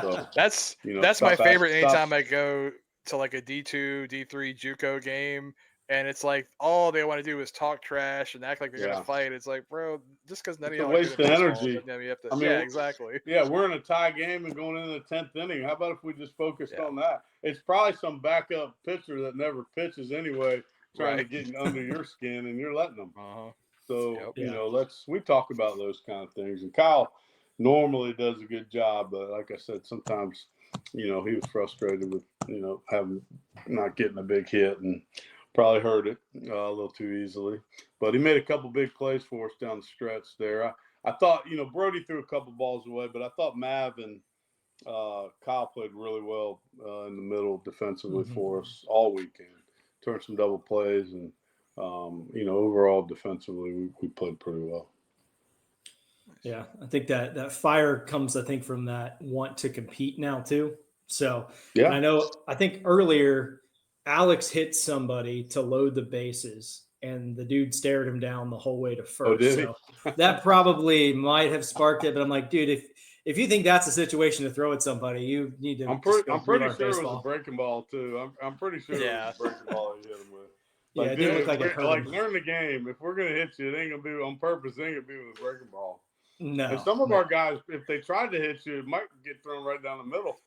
So, that's my favorite anytime I go to like a D2, D3 JUCO game, and it's like all they want to do is talk trash and act like they're gonna fight. It's like, bro, just because none of y'all are good at baseball, energy. you have to, exactly. Yeah, we're in a tie game and going into the 10th inning. How about if we just focused on that? It's probably some backup pitcher that never pitches anyway, trying to get under your skin, and you're letting them. So, we talk about those kind of things. And Kyle normally does a good job, but like I said, sometimes, he was frustrated with, not getting a big hit and probably heard it a little too easily. But he made a couple big plays for us down the stretch there. I thought, Brody threw a couple balls away, but I thought Mav and Kyle played really well in the middle defensively for us all weekend. Turned some double plays and, overall defensively, we played pretty well. Yeah, I think that fire comes, from that want to compete now too. So I think earlier Alex hit somebody to load the bases, and the dude stared him down the whole way to first. Oh, did he? So that probably might have sparked it. But I'm like, dude, if you think that's a situation to throw at somebody, you need to. I'm pretty sure it was a breaking ball too. I'm pretty sure it was a breaking ball he hit him with. Like, it didn't look like it hurt him. Learn the game. If we're gonna hit you, it ain't gonna be on purpose. It ain't gonna be with a breaking ball. No. And some of our guys, if they tried to hit you, it might get thrown right down the middle.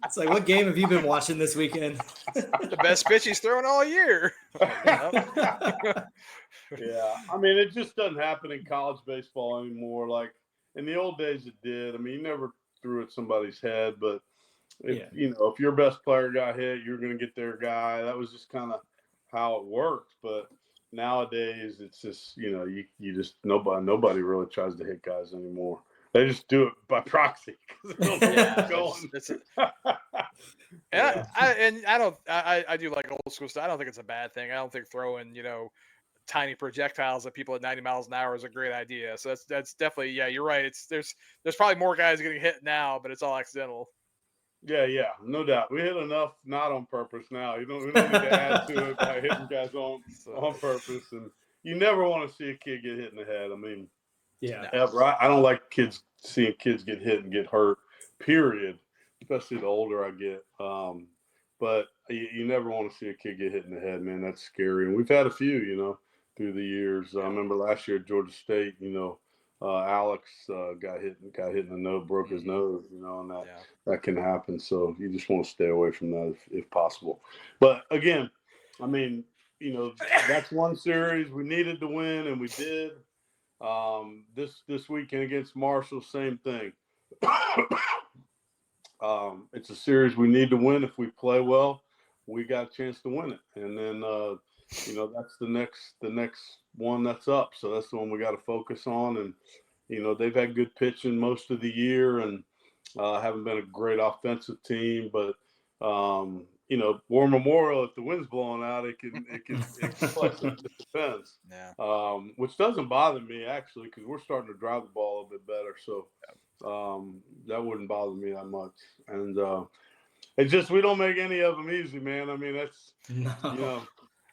It's like, what game have you been watching this weekend? The best pitch he's thrown all year. Yeah, it just doesn't happen in college baseball anymore. Like in the old days, it did. You never threw at somebody's head, but if your best player got hit, you're going to get their guy. That was just kind of how it worked. But nowadays, it's just you just nobody really tries to hit guys anymore. They just do it by proxy. I do like old school stuff. I don't think it's a bad thing. I don't think throwing tiny projectiles at people at 90 miles an hour is a great idea. So that's definitely, you're right. There's probably more guys getting hit now, but it's all accidental. Yeah, no doubt. We hit enough not on purpose now. We don't need to add to it by hitting guys on purpose. And you never want to see a kid get hit in the head. Ever. I don't like seeing kids get hit and get hurt, period, especially the older I get. But you never want to see a kid get hit in the head, man. That's scary. And we've had a few, through the years. I remember last year at Georgia State, Alex got hit in the nose, broke his nose, and that can happen. So you just want to stay away from that if possible. But again, that's one series we needed to win, and we did. This weekend against Marshall, same thing. It's a series we need to win. If we play well, we got a chance to win it. And then, that's the next one that's up. So that's the one we got to focus on. And, they've had good pitching most of the year and haven't been a great offensive team. But, War Memorial, if the wind's blowing out, it can play some defense. Yeah. Which doesn't bother me, actually, because we're starting to drive the ball a little bit better. So that wouldn't bother me that much. And it's just we don't make any of them easy, man. That's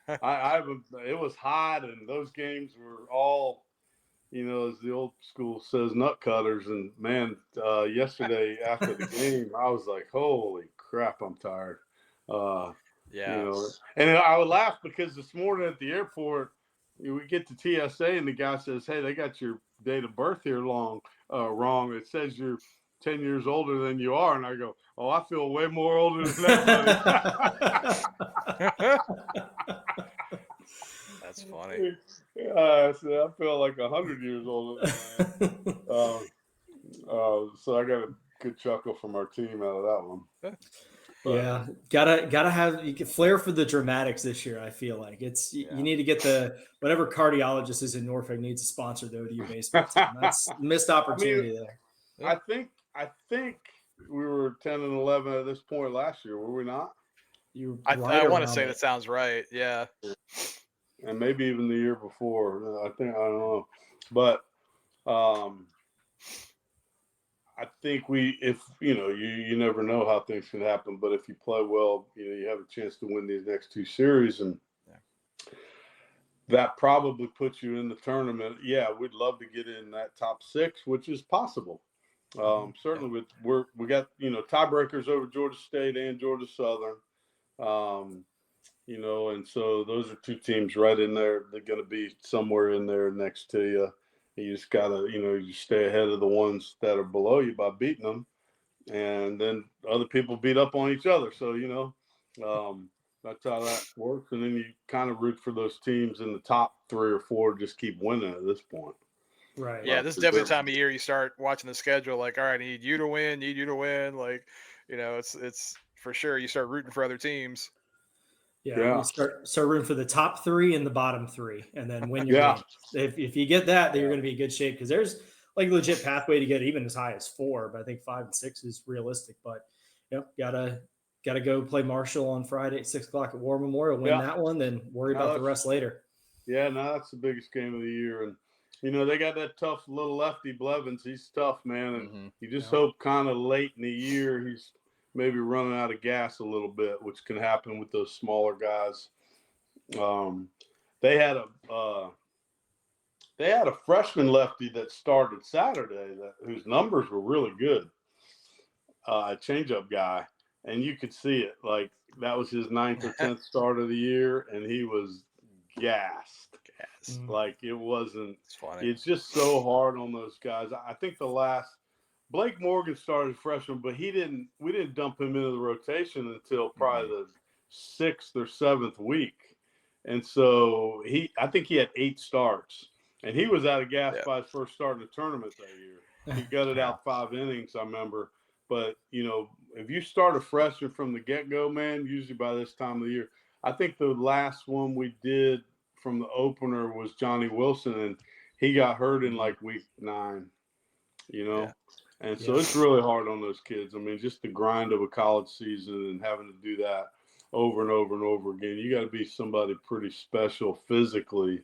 it was hot, and those games were all, as the old school says, nut cutters. And man, yesterday after the game, I was like, holy crap, I'm tired. And I would laugh because this morning at the airport, we get to TSA and the guy says, hey, they got your date of birth here wrong. It says you're 10 years older than you are. And I go, oh, I feel way more older than that, buddy. That's funny. So I feel like 100 years older than I am. So I got a good chuckle from our team out of that one. Yeah, gotta have flair for the dramatics this year. I feel like you need to get whatever cardiologist is in Norfolk needs to sponsor the ODU baseball team. That's missed opportunity there. I think we were 10 and 11 at this point last year, were we not? I want to say that sounds right. Yeah, and maybe even the year before. I don't know, but I think if you never know how things can happen, but if you play well, you have a chance to win these next 2 series, and that probably puts you in the tournament. Yeah, we'd love to get in that top 6, which is possible. Certainly, we got tiebreakers over Georgia State and Georgia Southern, and so those are 2 teams right in there. They're going to be somewhere in there next to you. You just gotta, you stay ahead of the ones that are below you by beating them, and then other people beat up on each other. So that's how that works. And then you kind of root for those teams in the top 3 or 4 just keep winning at this point. Right. Yeah, this is definitely the time of year you start watching the schedule. Like, all right, I need you to win. Like, it's for sure. You start rooting for other teams. Yeah. You start rooting for the top 3 and the bottom 3, and then win your game. If you get that, then you're going to be in good shape, because there's like legit pathway to get even as high as 4, but I think 5 and 6 is realistic. But gotta go play Marshall on Friday at 6:00 at War Memorial. Win that one, then worry about the rest later. Yeah, no, that's the biggest game of the year, and they got that tough little lefty Blevins. He's tough, man, and you just hope kind of late in the year he's maybe running out of gas a little bit, which can happen with those smaller guys. They had a freshman lefty that started Saturday whose numbers were really good. A changeup guy, and you could see it. Like, that was his 9th or 10th start of the year, and he was gassed. Like, it wasn't. It's funny. It's just so hard on those guys. I think Blake Morgan started freshman, but we didn't dump him into the rotation until probably the 6th or 7th week. And so I think he had 8 starts, and he was out of gas by his first start in the tournament that year. He gutted out 5 innings, I remember. But, if you start a freshman from the get-go, man, usually by this time of the year, I think the last one we did from the opener was Johnny Wilson, and he got hurt in like week 9, And so it's really hard on those kids. I mean, just the grind of a college season and having to do that over and over and over again. You got to be somebody pretty special physically.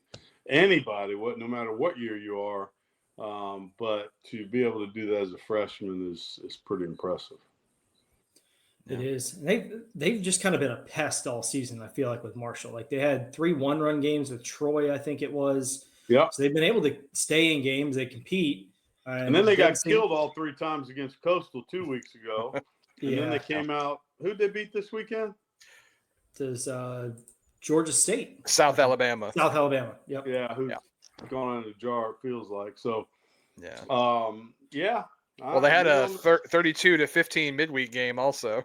Anybody, no matter what year you are, but to be able to do that as a freshman is pretty impressive. It is. They've just kind of been a pest all season, I feel like, with Marshall. Like, they had 3 one-run games with Troy, I think it was. Yeah. So they've been able to stay in games. They compete. And then they got killed all 3 times against Coastal 2 weeks ago. And then they came out. Who'd they beat this weekend? Does Georgia State. South Alabama. Yep. Yeah, who's gone in a jar, it feels like. So, yeah. Well, they had a 32-15 midweek game also.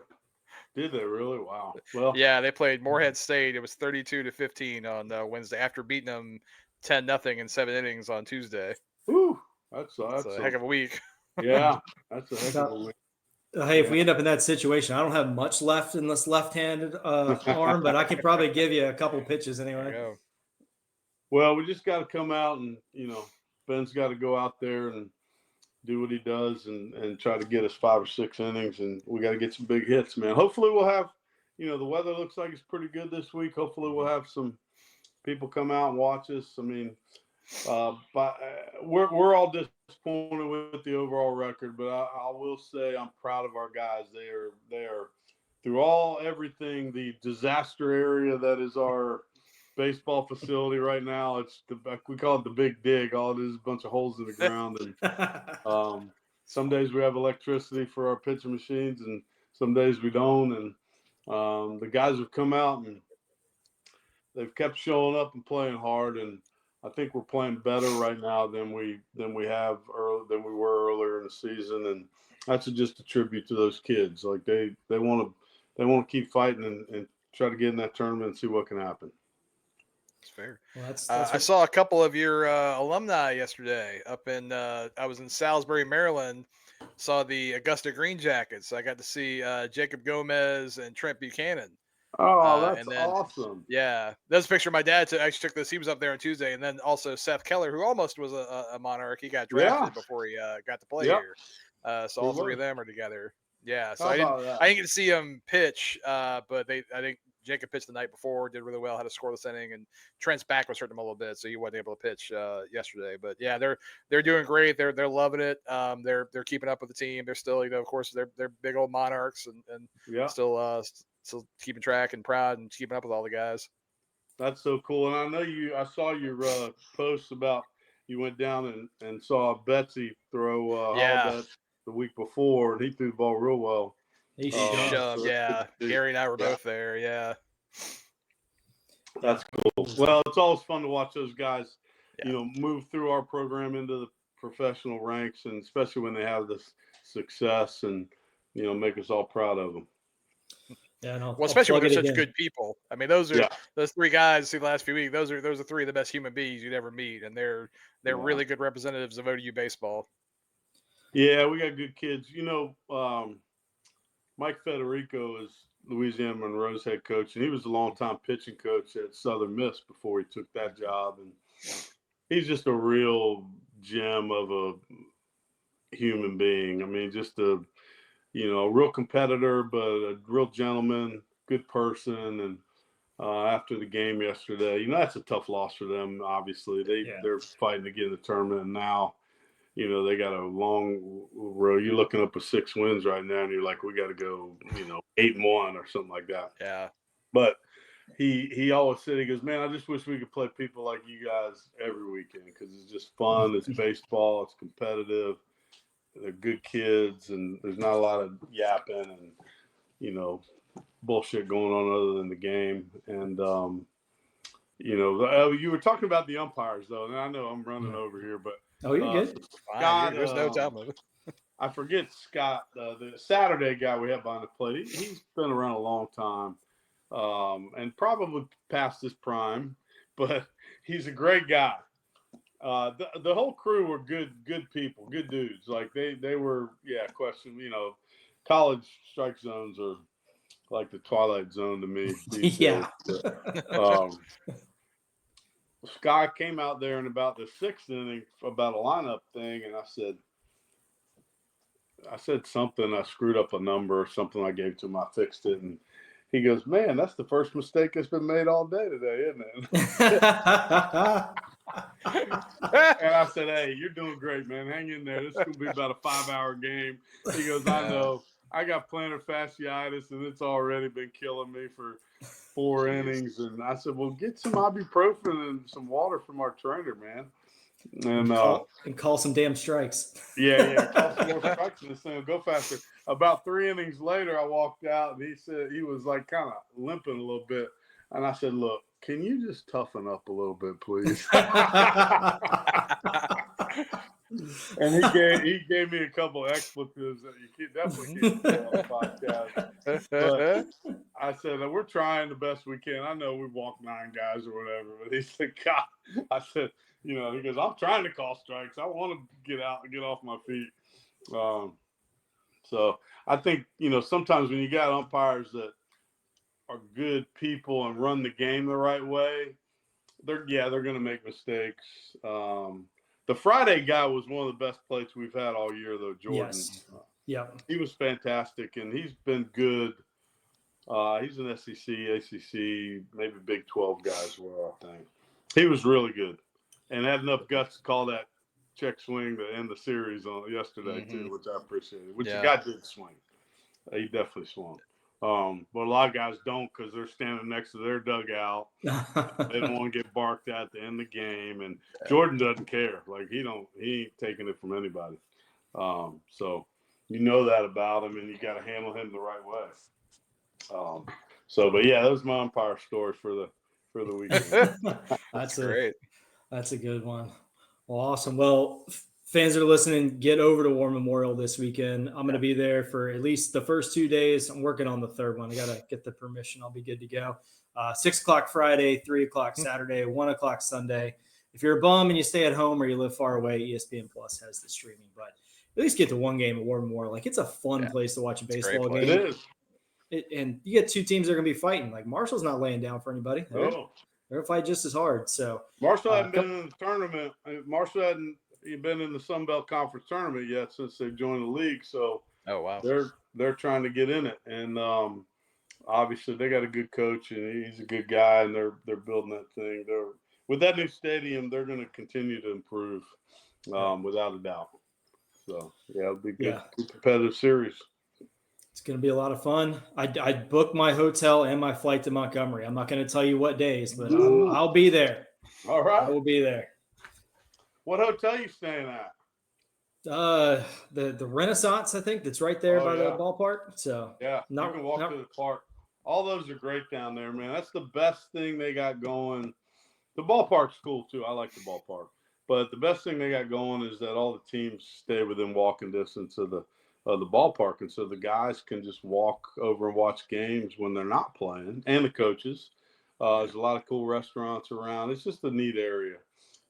Did they really? Wow. Well, yeah, they played Morehead State. It was 32-15 on Wednesday after beating them 10-0 in 7 innings on Tuesday. Ooh, that's a heck of a week. Yeah, that's a heck of a week. Hey, if we end up in that situation, I don't have much left in this left-handed arm, but I could probably give you a couple pitches anyway. Well, we just got to come out and, Ben's got to go out there and do what he does and try to get us 5 or 6 innings, and we got to get some big hits, man. Hopefully we'll have, the weather looks like it's pretty good this week. Hopefully we'll have some people come out and watch us. I mean, but we're all disappointed with the overall record, but I will say I'm proud of our guys. They are through everything, the disaster area that is our baseball facility right now. We call it the Big Dig. All it is a bunch of holes in the ground, and some days we have electricity for our pitching machines, and some days we don't. And the guys have come out and they've kept showing up and playing hard, and I think we're playing better right now than we were earlier in the season, and that's just a tribute to those kids. Like they want to keep fighting and try to get in that tournament and see what can happen. It's fair. Well, I saw a couple of your alumni yesterday up in. I was in Salisbury, Maryland. Saw the Augusta Green Jackets. I got to see Jacob Gomez and Trent Buchanan. Oh, that's awesome. Yeah, that's a picture my dad actually took this. He was up there on Tuesday, and then also Seth Keller, who almost was a Monarch. He got drafted before he got to play here. So all 3 of them are together. Yeah, so I didn't get to see him pitch, but I think Jacob pitched the night before, did really well, had a scoreless inning, and Trent's back was hurting him a little bit, so he wasn't able to pitch yesterday. But yeah, they're doing great. They're loving it. They're keeping up with the team. They're still, of course, they're big old Monarchs and still keeping track and proud and keeping up with all the guys. That's so cool. And I know I saw your posts about you went down and saw Betsy throw Holiday the week before, and he threw the ball real well. He shoved, so Gary and I were both there, That's cool. Well, it's always fun to watch those guys, move through our program into the professional ranks, and especially when they have this success and, make us all proud of them. Yeah, especially when they're such good people. I mean, those three guys see the last few weeks. Those are three of the best human beings you'd ever meet, and they're really good representatives of ODU baseball. Yeah, we got good kids. Mike Federico is Louisiana Monroe's head coach, and he was a longtime pitching coach at Southern Miss before he took that job. And he's just a real gem of a human being. I mean, just a real competitor, but a real gentleman, good person. And after the game yesterday, that's a tough loss for them. Obviously, they're fighting to get in the tournament, and now, they got a long road. You're looking up at 6 wins right now, and you're like, we got to go, 8-1 or something like that. Yeah. But he always said, he goes, man, I just wish we could play people like you guys every weekend because it's just fun. It's baseball. It's competitive. They're good kids, and there's not a lot of yapping and, bullshit going on other than the game. And, you were talking about the umpires, though, and I know I'm running over here, but. Oh, you're good. Scott, there's no time. I forget Scott, the Saturday guy we have behind the plate. He's been around a long time, and probably past his prime, but he's a great guy. The whole crew were good people, good dudes. Like they were, question. College strike zones are like the Twilight Zone to me. Yeah. Scott came out there in about the 6th inning about a lineup thing, and I said something. I screwed up a number or something I gave to him. I fixed it, and he goes, "Man, that's the first mistake that's been made all day today, isn't it?" And I said, "Hey, you're doing great, man. Hang in there. This is gonna be about a 5-hour game." He goes, "I know. I got plantar fasciitis, and it's already been killing me for 4 innings." And I said, "Well, get some ibuprofen and some water from our trainer, man." And call some damn strikes. Call some more strikes, and this thing will go faster. About 3 innings later, I walked out, and he said he was like kind of limping a little bit, and I said, "Look, can you just toughen up a little bit, please?" And he gave me a couple of expletives that you definitely can't say on the podcast. But I said, we're trying the best we can. I know we walked 9 guys or whatever, but he said, God, I said, he goes, I'm trying to call strikes. I want to get out and get off my feet. So I think, sometimes when you got umpires that are good people and run the game the right way, they're going to make mistakes. The Friday guy was one of the best plays we've had all year, though, Jordan. Yes. He was fantastic, and he's been good. He's an SEC, ACC, maybe Big 12 guy as well, I think. He was really good and had enough guts to call that check swing to end the series on yesterday, too, which I appreciated. Which the guy did swing. He definitely swung. But a lot of guys don't because they're standing next to their dugout. They don't want to get barked at the end of the game. And Jordan doesn't care. Like he ain't taking it from anybody. So that about him, and you got to handle him the right way. But yeah, that was my umpire story for the weekend. That's great. That's a good one. Well, awesome. Well, fans that are listening, get over to War Memorial this weekend. I'm going to be there for at least the first 2 days. I'm working on the third one. I got to get the permission. I'll be good to go. 6 o'clock Friday, 3 o'clock Saturday, 1 o'clock Sunday. If you're a bum and you stay at home or you live far away, ESPN Plus has the streaming. But at least get to one game at War Memorial. Like, it's a fun place to watch a baseball game. It is. And you get 2 teams that are going to be fighting. Like, Marshall's not laying down for anybody. They're going to fight just as hard. So Marshall hadn't been in the tournament. Marshall hadn't been in the Sun Belt Conference tournament yet since they joined the league. So oh wow, they're trying to get in it. And obviously they got a good coach and he's a good guy, and they're building that thing. With that new stadium, they're going to continue to improve, without a doubt. So yeah, it'll be good competitive series. It's going to be a lot of fun. I booked my hotel and my flight to Montgomery. I'm not going to tell you what days, but I'll be there. All right. I will be there. What hotel you staying at? The Renaissance, I think, that's right there by the ballpark. So yeah, you can walk to the park. All those are great down there, man. That's the best thing they got going. The ballpark's cool too. I like the ballpark, but the best thing they got going is that all the teams stay within walking distance of the ballpark, and so the guys can just walk over and watch games when they're not playing, and the coaches. There's a lot of cool restaurants around. It's just a neat area.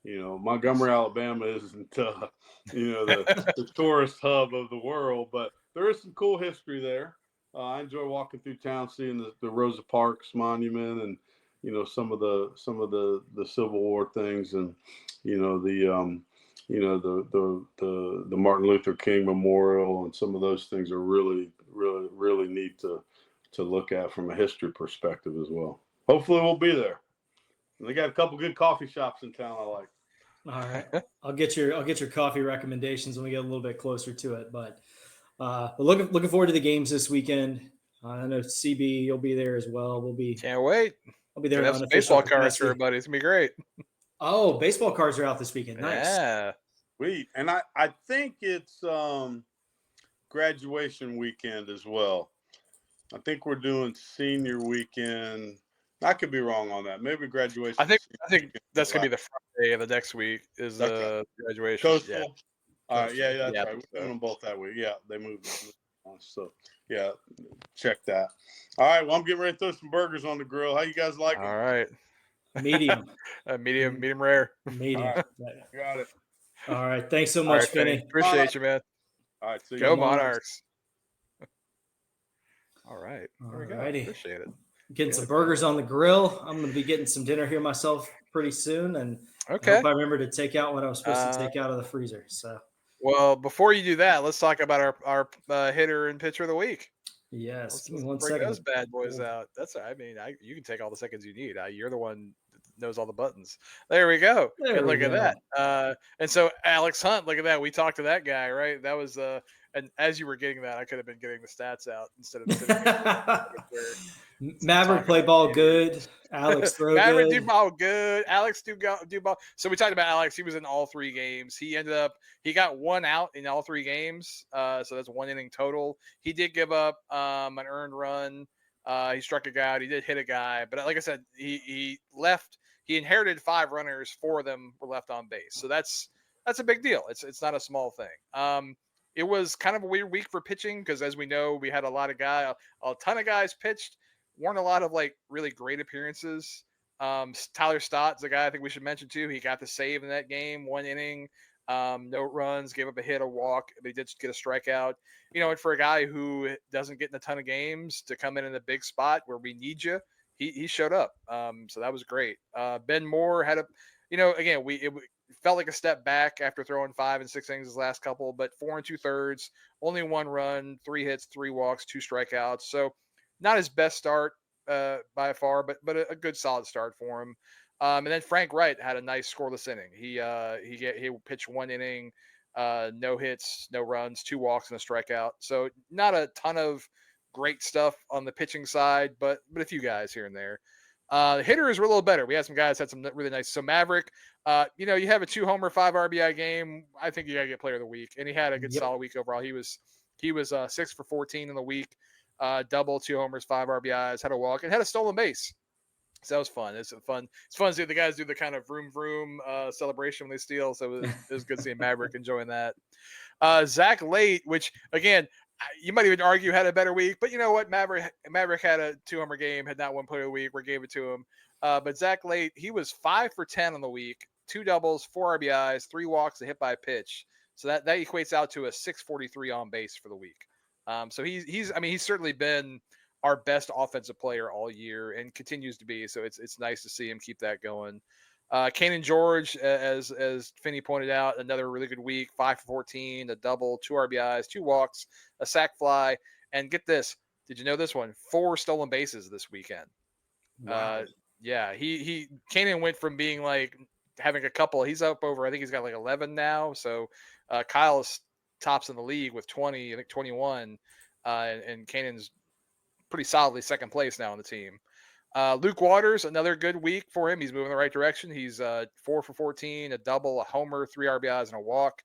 Montgomery, Alabama isn't, the tourist hub of the world, but there is some cool history there. I enjoy walking through town, seeing the Rosa Parks monument, and some of the Civil War things, and the Martin Luther King Memorial, and some of those things are really, really, really neat to look at from a history perspective as well. Hopefully, we'll be there. And they got a couple good coffee shops in town I like. All right, I'll get your coffee recommendations when we get a little bit closer to it. But looking forward to the games this weekend. I know CB, you'll be there as well. Can't wait. I'll be there. Have some baseball cards for everybody. It's gonna be great. Oh, baseball cards are out this weekend. Nice. Yeah. Sweet. And I think it's graduation weekend as well. I think we're doing senior weekend. I could be wrong on that. Maybe graduation. I think that's gonna be the Friday of the next week is the graduation. Coastal. Yeah. All right. Yeah, that's right. We're doing them both that week. Yeah, they moved. So yeah, check that. All right. Well, I'm getting ready to throw some burgers on the grill. How you guys like them? All right. Medium. Medium rare. Medium. All right. Got it. All right. Thanks so much, Finney. Appreciate you, man. All right. See Go you. Monarchs. All right. There we go. Alrighty. Appreciate it. Getting some burgers on the grill. I'm going to be getting some dinner here myself pretty soon, and I hope I remember to take out what I was supposed to take out of the freezer. So, well, before you do that, let's talk about our hitter and pitcher of the week. Yes, Let's bring those bad boys out. You can take all the seconds you need. You're the one that knows all the buttons. There we go. Look at that. And so Alex Hunt, look at that. We talked to that guy, right? That was and as you were getting that, I could have been getting the stats out instead of sitting Maverick play ball good. Alex throw Maverick good. do ball good. Alex do ball. So we talked about Alex. He was in all 3 games. He he got 1 out in all 3 games. So that's 1 inning total. He did give up an earned run. He struck a guy out. He did hit a guy. But like I said, he left. He inherited 5 runners. 4 of them were left on base. So that's a big deal. It's not a small thing. It was kind of a weird week for pitching because, as we know, we had a ton of guys pitched. Weren't a lot of really great appearances. Tyler Stott's the guy I think we should mention too. He got the save in that game, 1 inning, no runs, gave up a hit, a walk, but he did get a strikeout. And for a guy who doesn't get in a ton of games to come in a big spot where we need you, he showed up. So that was great. Ben Moore had again, it felt like a step back after throwing 5 and 6 innings his last couple, but 4 2/3, only 1 run, 3 hits, 3 walks, 2 strikeouts. So not his best start by far, but a good solid start for him. And then Frank Wright had a nice scoreless inning. He pitched 1 inning, no hits, no runs, 2 walks and a strikeout. So not a ton of great stuff on the pitching side, but a few guys here and there. The hitters were a little better. We had some guys had some really nice. So Maverick, you have a 2-homer, 5 RBI game. I think you got to get player of the week, and he had a good solid week overall. He was 6 for 14 in the week. Double, 2 homers, 5 RBIs, had a walk, and had a stolen base. So that was fun. It's fun to see the guys do the kind of vroom vroom celebration when they steal. So it was good seeing Maverick enjoying that. Zach Late, which again, you might even argue had a better week, but you know what? Maverick had a 2-homer game, had not 1 play of the week. We gave it to him. But Zach Late, he was 5 for 10 on the week, 2 doubles, 4 RBIs, 3 walks, a hit by a pitch. So that equates out to a 643 on base for the week. So he's certainly been our best offensive player all year and continues to be. So it's nice to see him keep that going. Kanan George, as Finney pointed out, another really good week, 5 for 14, a double, 2 RBIs, 2 walks, a sac fly, and get this, Did you know this one? 4 stolen bases this weekend. Wow. Yeah, Kanan went from being like having a couple. He's up over. I think he's got like 11 now. So Kyle is tops in the league with 20. I think 21, and Kanan's pretty solidly second place now on the team. Luke Waters, another good week for him. He's moving in the right direction. He's 4 for 14, a double, a homer, 3 RBIs, and a walk.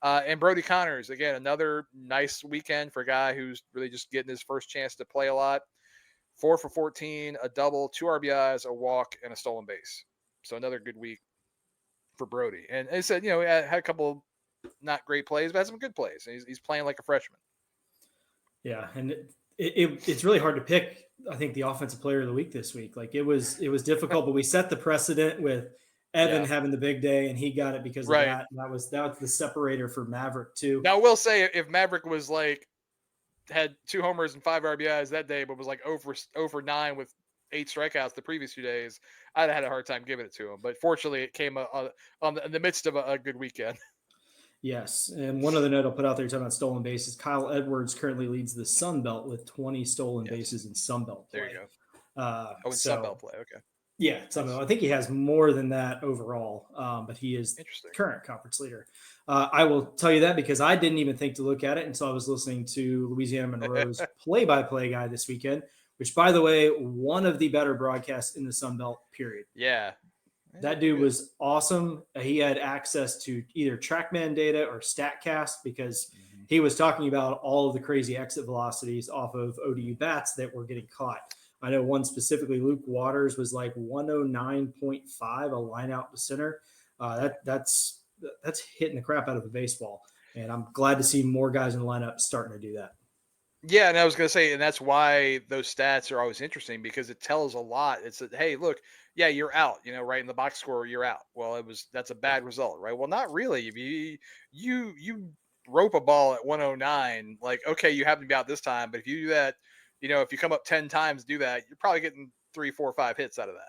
And Brody Connors, again, another nice weekend for a guy who's really just getting his first chance to play a lot. 4 for 14, a double, 2 RBIs, a walk, and a stolen base. So another good week for Brody. And I said, he had a couple not great plays, but had some good plays. He's playing like a freshman. Yeah, and it's really hard to pick, I think, the offensive player of the week this week. Like it was difficult, but we set the precedent with Evan having the big day, and he got it because of that. And that was the separator for Maverick too. Now I will say, if Maverick was like had 2 homers and 5 RBIs that day, but was like over 9 with 8 strikeouts the previous 2 days, I'd have had a hard time giving it to him. But fortunately, it came in the midst of a good weekend. Yes, and one other note I'll put out there talking about stolen bases. Kyle Edwards currently leads the Sun Belt with 20 stolen bases in Sun Belt play. There you go. In Sun Belt play, okay. Yeah, Sun Belt. I think he has more than that overall, but he is current conference leader. I will tell you that because I didn't even think to look at it until I was listening to Louisiana Monroe's play-by-play guy this weekend, which, by the way, one of the better broadcasts in the Sun Belt, period. Yeah. That dude was awesome. He had access to either TrackMan data or StatCast because he was talking about all of the crazy exit velocities off of ODU bats that were getting caught. I know one specifically, Luke Waters, was like 109.5, a line out to center. That's hitting the crap out of the baseball. And I'm glad to see more guys in the lineup starting to do that. Yeah, and I was going to say, and that's why those stats are always interesting because it tells a lot. It's that, hey, look, yeah, you're out, right in the box score, you're out. Well, that's a bad result, right? Well, not really. If you rope a ball at 109, like, okay, you happen to be out this time, but if you do that, if you come up 10 times, do that, you're probably getting 3, 4, 5 hits out of that.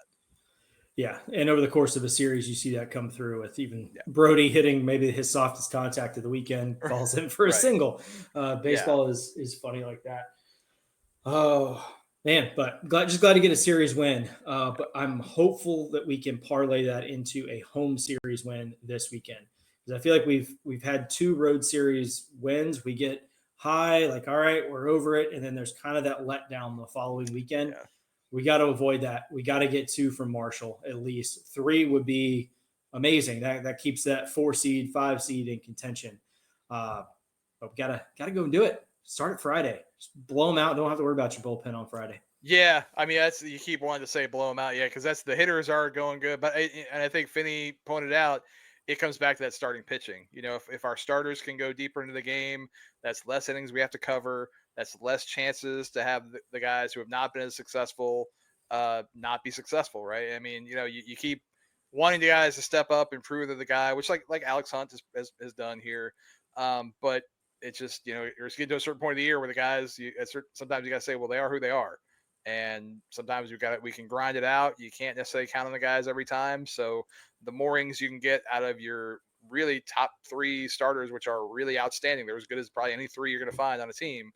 Yeah, and over the course of a series, you see that come through with even Brody hitting maybe his softest contact of the weekend, falls in for a single. Baseball is funny like that. Oh, man, but just glad to get a series win. But I'm hopeful that we can parlay that into a home series win this weekend. Because I feel like we've had 2 road series wins. We get high, like, all right, we're over it. And then there's kind of that letdown the following weekend. Yeah. We got to avoid that. We got to get 2 from Marshall at least. 3 would be amazing. That keeps that 4 seed, 5 seed in contention. But we gotta go and do it. Start it Friday. Just blow them out. Don't have to worry about your bullpen on Friday. Yeah, I mean you keep wanting to say blow them out, because that's the hitters are going good. But I think Finney pointed out it comes back to that starting pitching. If our starters can go deeper into the game, that's less innings we have to cover. That's less chances to have the guys who have not been as successful not be successful, right? I mean, you keep wanting the guys to step up and prove they're the guy, which like Alex Hunt has done here. But it's just, you're getting to a certain point of the year where the guys, sometimes you got to say, well, they are who they are. And sometimes we can grind it out. You can't necessarily count on the guys every time. So the more innings you can get out of your really top 3 starters, which are really outstanding, they're as good as probably any 3 you're going to find on a team,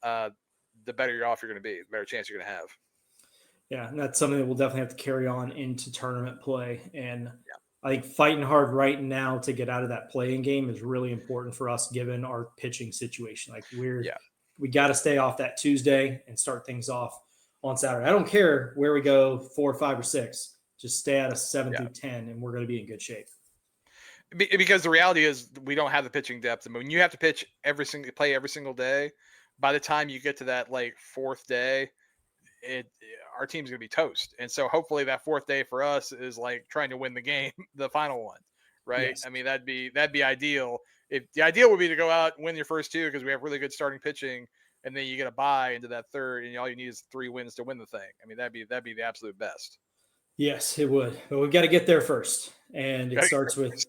the better you're off you're going to be, the better chance you're going to have. Yeah, and that's something that we'll definitely have to carry on into tournament play. And I think fighting hard right now to get out of that playing game is really important for us given our pitching situation. Like we got to stay off that Tuesday and start things off on Saturday. I don't care where we go, 4, 5, or 6. Just stay out of 7 through 10, and we're going to be in good shape. Because the reality is we don't have the pitching depth. I mean, when you have to play every single day, by the time you get to that like 4th day, our team's going to be toast. And so hopefully that 4th day for us is like trying to win the game, the final one, right? Yes. I mean, that'd be ideal. If the ideal would be to go out and win your first 2 because we have really good starting pitching, and then you get a bye into that 3rd, and all you need is 3 wins to win the thing. I mean, that'd be the absolute best. Yes, it would. But we've got to get there first, and it starts with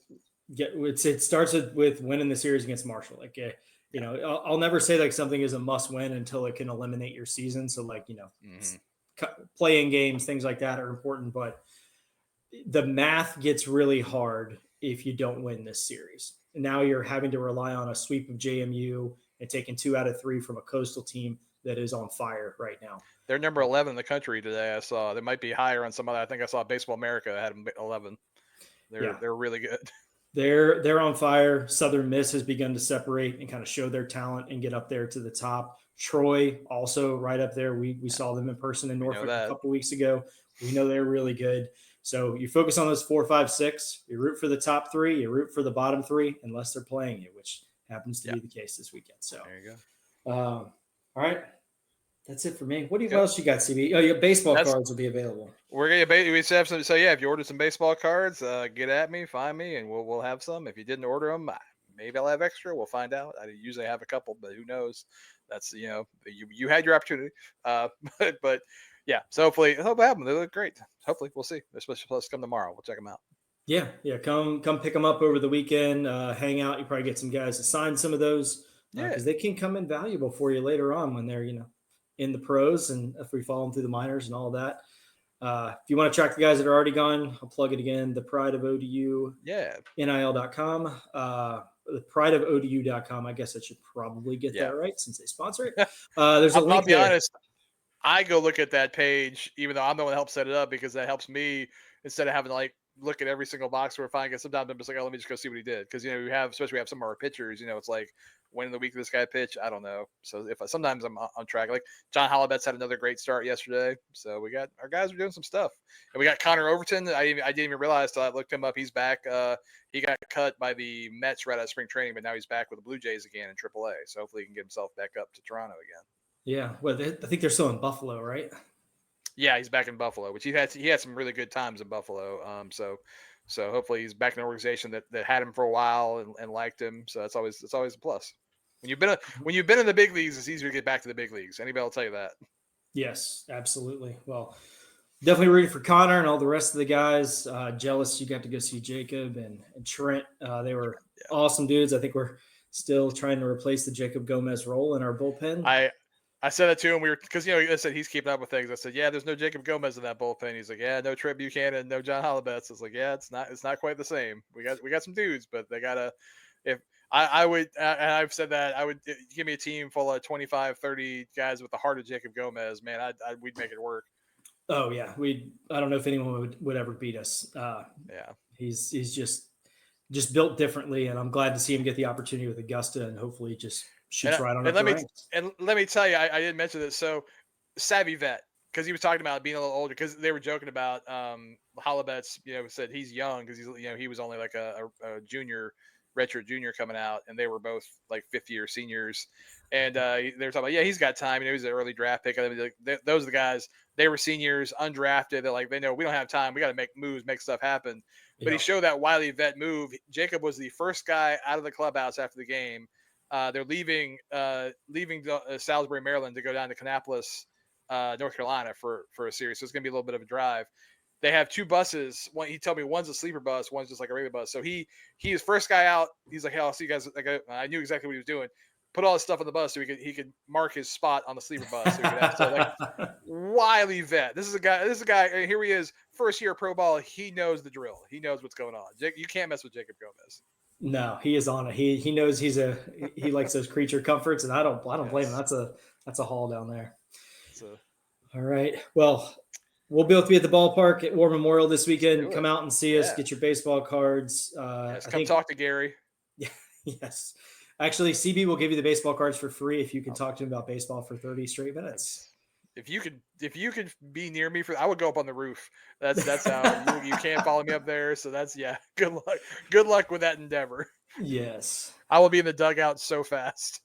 winning the series against Marshall. Like, I'll never say like something is a must win until it can eliminate your season. So like, playing games, things like that are important, but the math gets really hard if you don't win this series. And now you're having to rely on a sweep of JMU and taking 2 out of 3 from a coastal team that is on fire right now. They're number 11 in the country today. I saw they might be higher on some other. I think I saw Baseball America had them 11. They're really good. They're on fire. Southern Miss has begun to separate and kind of show their talent and get up there to the top. Troy also right up there. We saw them in person in Norfolk a couple weeks ago. We know they're really good. So you focus on those 4, 5, 6. You root for the top 3. You root for the bottom 3, unless they're playing you, which happens to be the case this weekend. So there you go. All right. That's it for me. What else you got, CB? Oh, your baseball cards will be available. We're gonna we have some. So yeah, if you ordered some baseball cards, get at me, find me, and we'll have some. If you didn't order them, maybe I'll have extra. We'll find out. I usually have a couple, but who knows? That's you had your opportunity. But yeah. So hopefully it'll happen. They look great. Hopefully we'll see. They're supposed to come tomorrow. We'll check them out. Yeah. Come pick them up over the weekend. Hang out. You probably get some guys to sign some of those because they can come in valuable for you later on when they're in the pros, and if we follow them through the minors and all that. If you want to track the guys that are already gone, I'll plug it again. The Pride of ODU, NIL.com, the Pride of ODU.com. I guess I should probably get that right since they sponsor it. There's a link I'll be there. honest. I go look at that page, even though I'm the one that helps set it up, because that helps me instead of having to look at every single box we're finding. Sometimes I'm just like, oh, let me just go see what he did. Because, especially we have some of our pitchers, it's like, when in the week this guy pitch? I don't know. So sometimes I'm on track. Like John Hollabet's had another great start yesterday. So we got our guys are doing some stuff. And we got Connor Overton. I didn't even realize till I looked him up. He's back. He got cut by the Mets right out of spring training, but now he's back with the Blue Jays again in AAA. So hopefully he can get himself back up to Toronto again. Yeah. Well, I think they're still in Buffalo, right? Yeah, he's back in Buffalo, which he had some really good times in Buffalo. So hopefully he's back in an organization that had him for a while and liked him. So it's always a plus. When you've been in the big leagues, it's easier to get back to the big leagues. Anybody will tell you that. Yes, absolutely. Well, definitely rooting for Connor and all the rest of the guys. Jealous you got to go see Jacob and Trent. They were awesome dudes. I think we're still trying to replace the Jacob Gomez role in our bullpen. I said that to him. Because I said he's keeping up with things. I said, yeah, there's no Jacob Gomez in that bullpen. He's like, yeah, no Trey Buchanan, no John Hollabetz. It's like, yeah, it's not quite the same. We got some dudes, but they gotta. If I would, and I've said that I would give me a team full of 25, 30 guys with the heart of Jacob Gomez, man, we'd make it work. Oh yeah, I don't know if anyone would ever beat us. Yeah, he's just built differently, and I'm glad to see him get the opportunity with Augusta, and hopefully just shoots right on up the ranks. And let me tell you, I didn't mention this. So savvy vet, because he was talking about being a little older, because they were joking about Hollabetz, said he's young because he's he was only like a junior. Retro junior coming out, and they were both like 50-year seniors, and they were talking about, yeah, he's got time. He was an early draft pick. I mean, those are the guys. They were seniors, undrafted. They're like, they know we don't have time. We got to make moves, make stuff happen. But he showed that wily vet move. Jacob was the first guy out of the clubhouse after the game. They're leaving Salisbury, Maryland, to go down to Kannapolis, North Carolina for a series. So it's going to be a little bit of a drive. They have 2 buses. One, he told me one's a sleeper bus, one's just like a regular bus. So he was first guy out. He's like, hey, I'll see you guys. Like, I knew exactly what he was doing. Put all his stuff on the bus so he could mark his spot on the sleeper bus. So he could have, wily vet. This is a guy. Here he is, first year pro ball. He knows the drill. He knows what's going on. You can't mess with Jacob Gomez. No, he is on it. He knows he likes those creature comforts, and I don't blame him. That's a haul down there. All right. Well, we'll both be at the ballpark at War Memorial this weekend. Come out and see us. Get your baseball cards. Come talk to Gary. Yes. Actually, CB will give you the baseball cards for free if you can talk to him about baseball for 30 straight minutes. If you could be near me I would go up on the roof. That's how you can't follow me up there. So good luck. Good luck with that endeavor. Yes. I will be in the dugout so fast.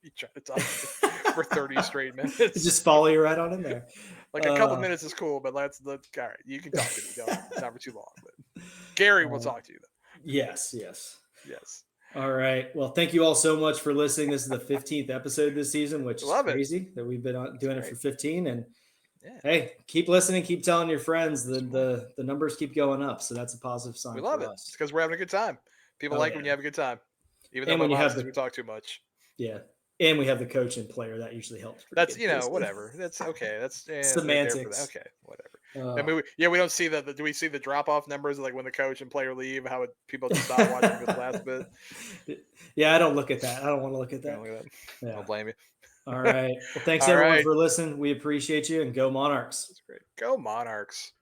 You try to talk to me for 30 straight minutes. Just follow you right on in there. Like a couple minutes is cool, but let's all right. You can talk to me. Don't, not for too long. But Gary will talk to you though. Yes. All right. Well, thank you all so much for listening. This is the 15th episode this season, which is crazy that we've been doing it for 15. And hey, keep listening, keep telling your friends. The numbers keep going up, so that's a positive sign. We love it. It's because we're having a good time. People like when you have a good time, even though when we talk too much. Yeah. and we have the coach and player. That usually helps. pretty That's good, too. whatever. That's okay. That's they're there for Semantics. that. Okay, whatever. Uh, I mean, we don't see the do we see the drop off numbers like when the coach and player leave? How people just stop watching for the last bit? Yeah, I don't look at that. I don't want to look at that. Look at that. Yeah. Don't blame you. All right. Well, thanks All everyone right. for listening. We appreciate you, and go Monarchs. That's great. Go Monarchs.